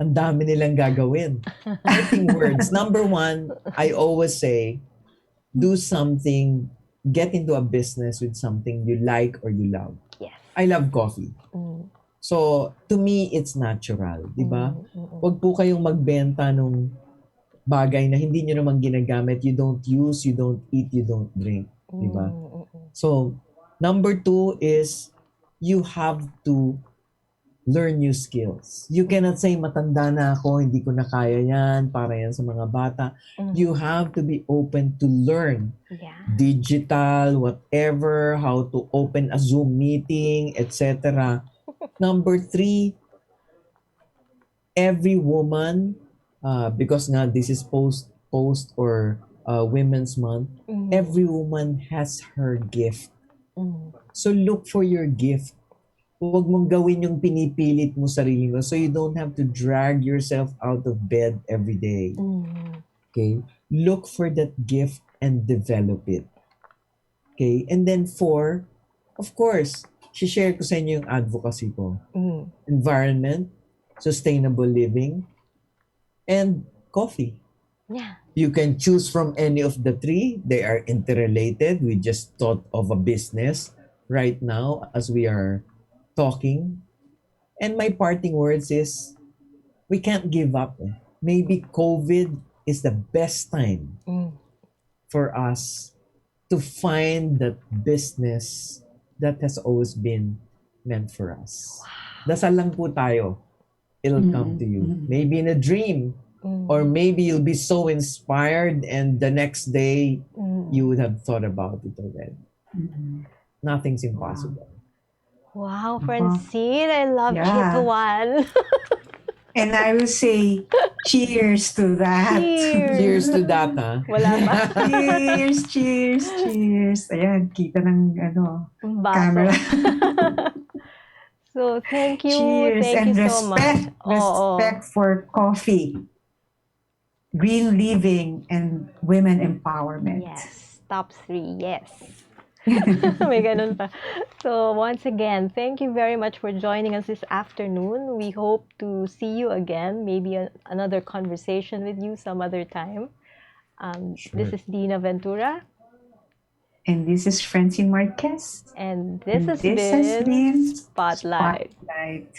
[SPEAKER 3] ang dami nilang gagawin. Fighting words. Number one, I always say, do something, get into a business with something you like or you love.
[SPEAKER 1] Yes.
[SPEAKER 3] I love coffee.
[SPEAKER 1] Mm.
[SPEAKER 3] So, to me, it's natural, di ba?
[SPEAKER 1] Mm.
[SPEAKER 3] Huwag po kayong magbenta nung bagay na hindi nyo naman ginagamit. You don't use, you don't eat, you don't drink, di ba? So, number 2 is you have to learn new skills. You cannot say, matanda na ako, hindi ko na kaya yan, para yan sa mga bata. You have to be open to learn
[SPEAKER 1] Yeah.
[SPEAKER 3] digital, whatever, how to open a Zoom meeting, etc. Number 3, every woman, because now this is post or Women's Month, every woman has her gift. So look for your gift. Huwag mong gawin yung pinipilit mo sarili mo so you don't have to drag yourself out of bed every day. Okay? Look for that gift and develop it. Okay? And then 4, of course, share ko sa inyo yung advocacy ko. Environment, sustainable living, and coffee.
[SPEAKER 1] Yeah.
[SPEAKER 3] You can choose from any of the 3. They are interrelated. We just thought of a business right now as we are talking. And my parting words is, we can't give up. Maybe COVID is the best time for us to find that business that has always been meant for us. Dasal lang po tayo. It'll come to you. Maybe in a dream. Or maybe you'll be so inspired and the next day you would have thought about it already. Nothing's impossible.
[SPEAKER 1] Wow, Francine, I love
[SPEAKER 2] Yeah.
[SPEAKER 1] Chit Juan.
[SPEAKER 2] And I will say, cheers to that.
[SPEAKER 3] Cheers to that, ha?
[SPEAKER 1] Wala pa.
[SPEAKER 2] Cheers, cheers, cheers. Ayan, kita ng
[SPEAKER 1] Baso.
[SPEAKER 2] camera.
[SPEAKER 1] So, thank you.
[SPEAKER 2] Cheers
[SPEAKER 1] Thank
[SPEAKER 2] and
[SPEAKER 1] you so much.
[SPEAKER 2] respect for coffee, green living, and women empowerment.
[SPEAKER 1] Yes. Top 3. Yes. May ganun pa. So, once again, thank you very much for joining us this afternoon. We hope to see you again, maybe another conversation with you some other time. This is Dina Ventura.
[SPEAKER 2] And this is Francine Marquez.
[SPEAKER 1] And this has
[SPEAKER 2] This has
[SPEAKER 1] been
[SPEAKER 2] been
[SPEAKER 1] Spotlight.
[SPEAKER 2] Spotlight.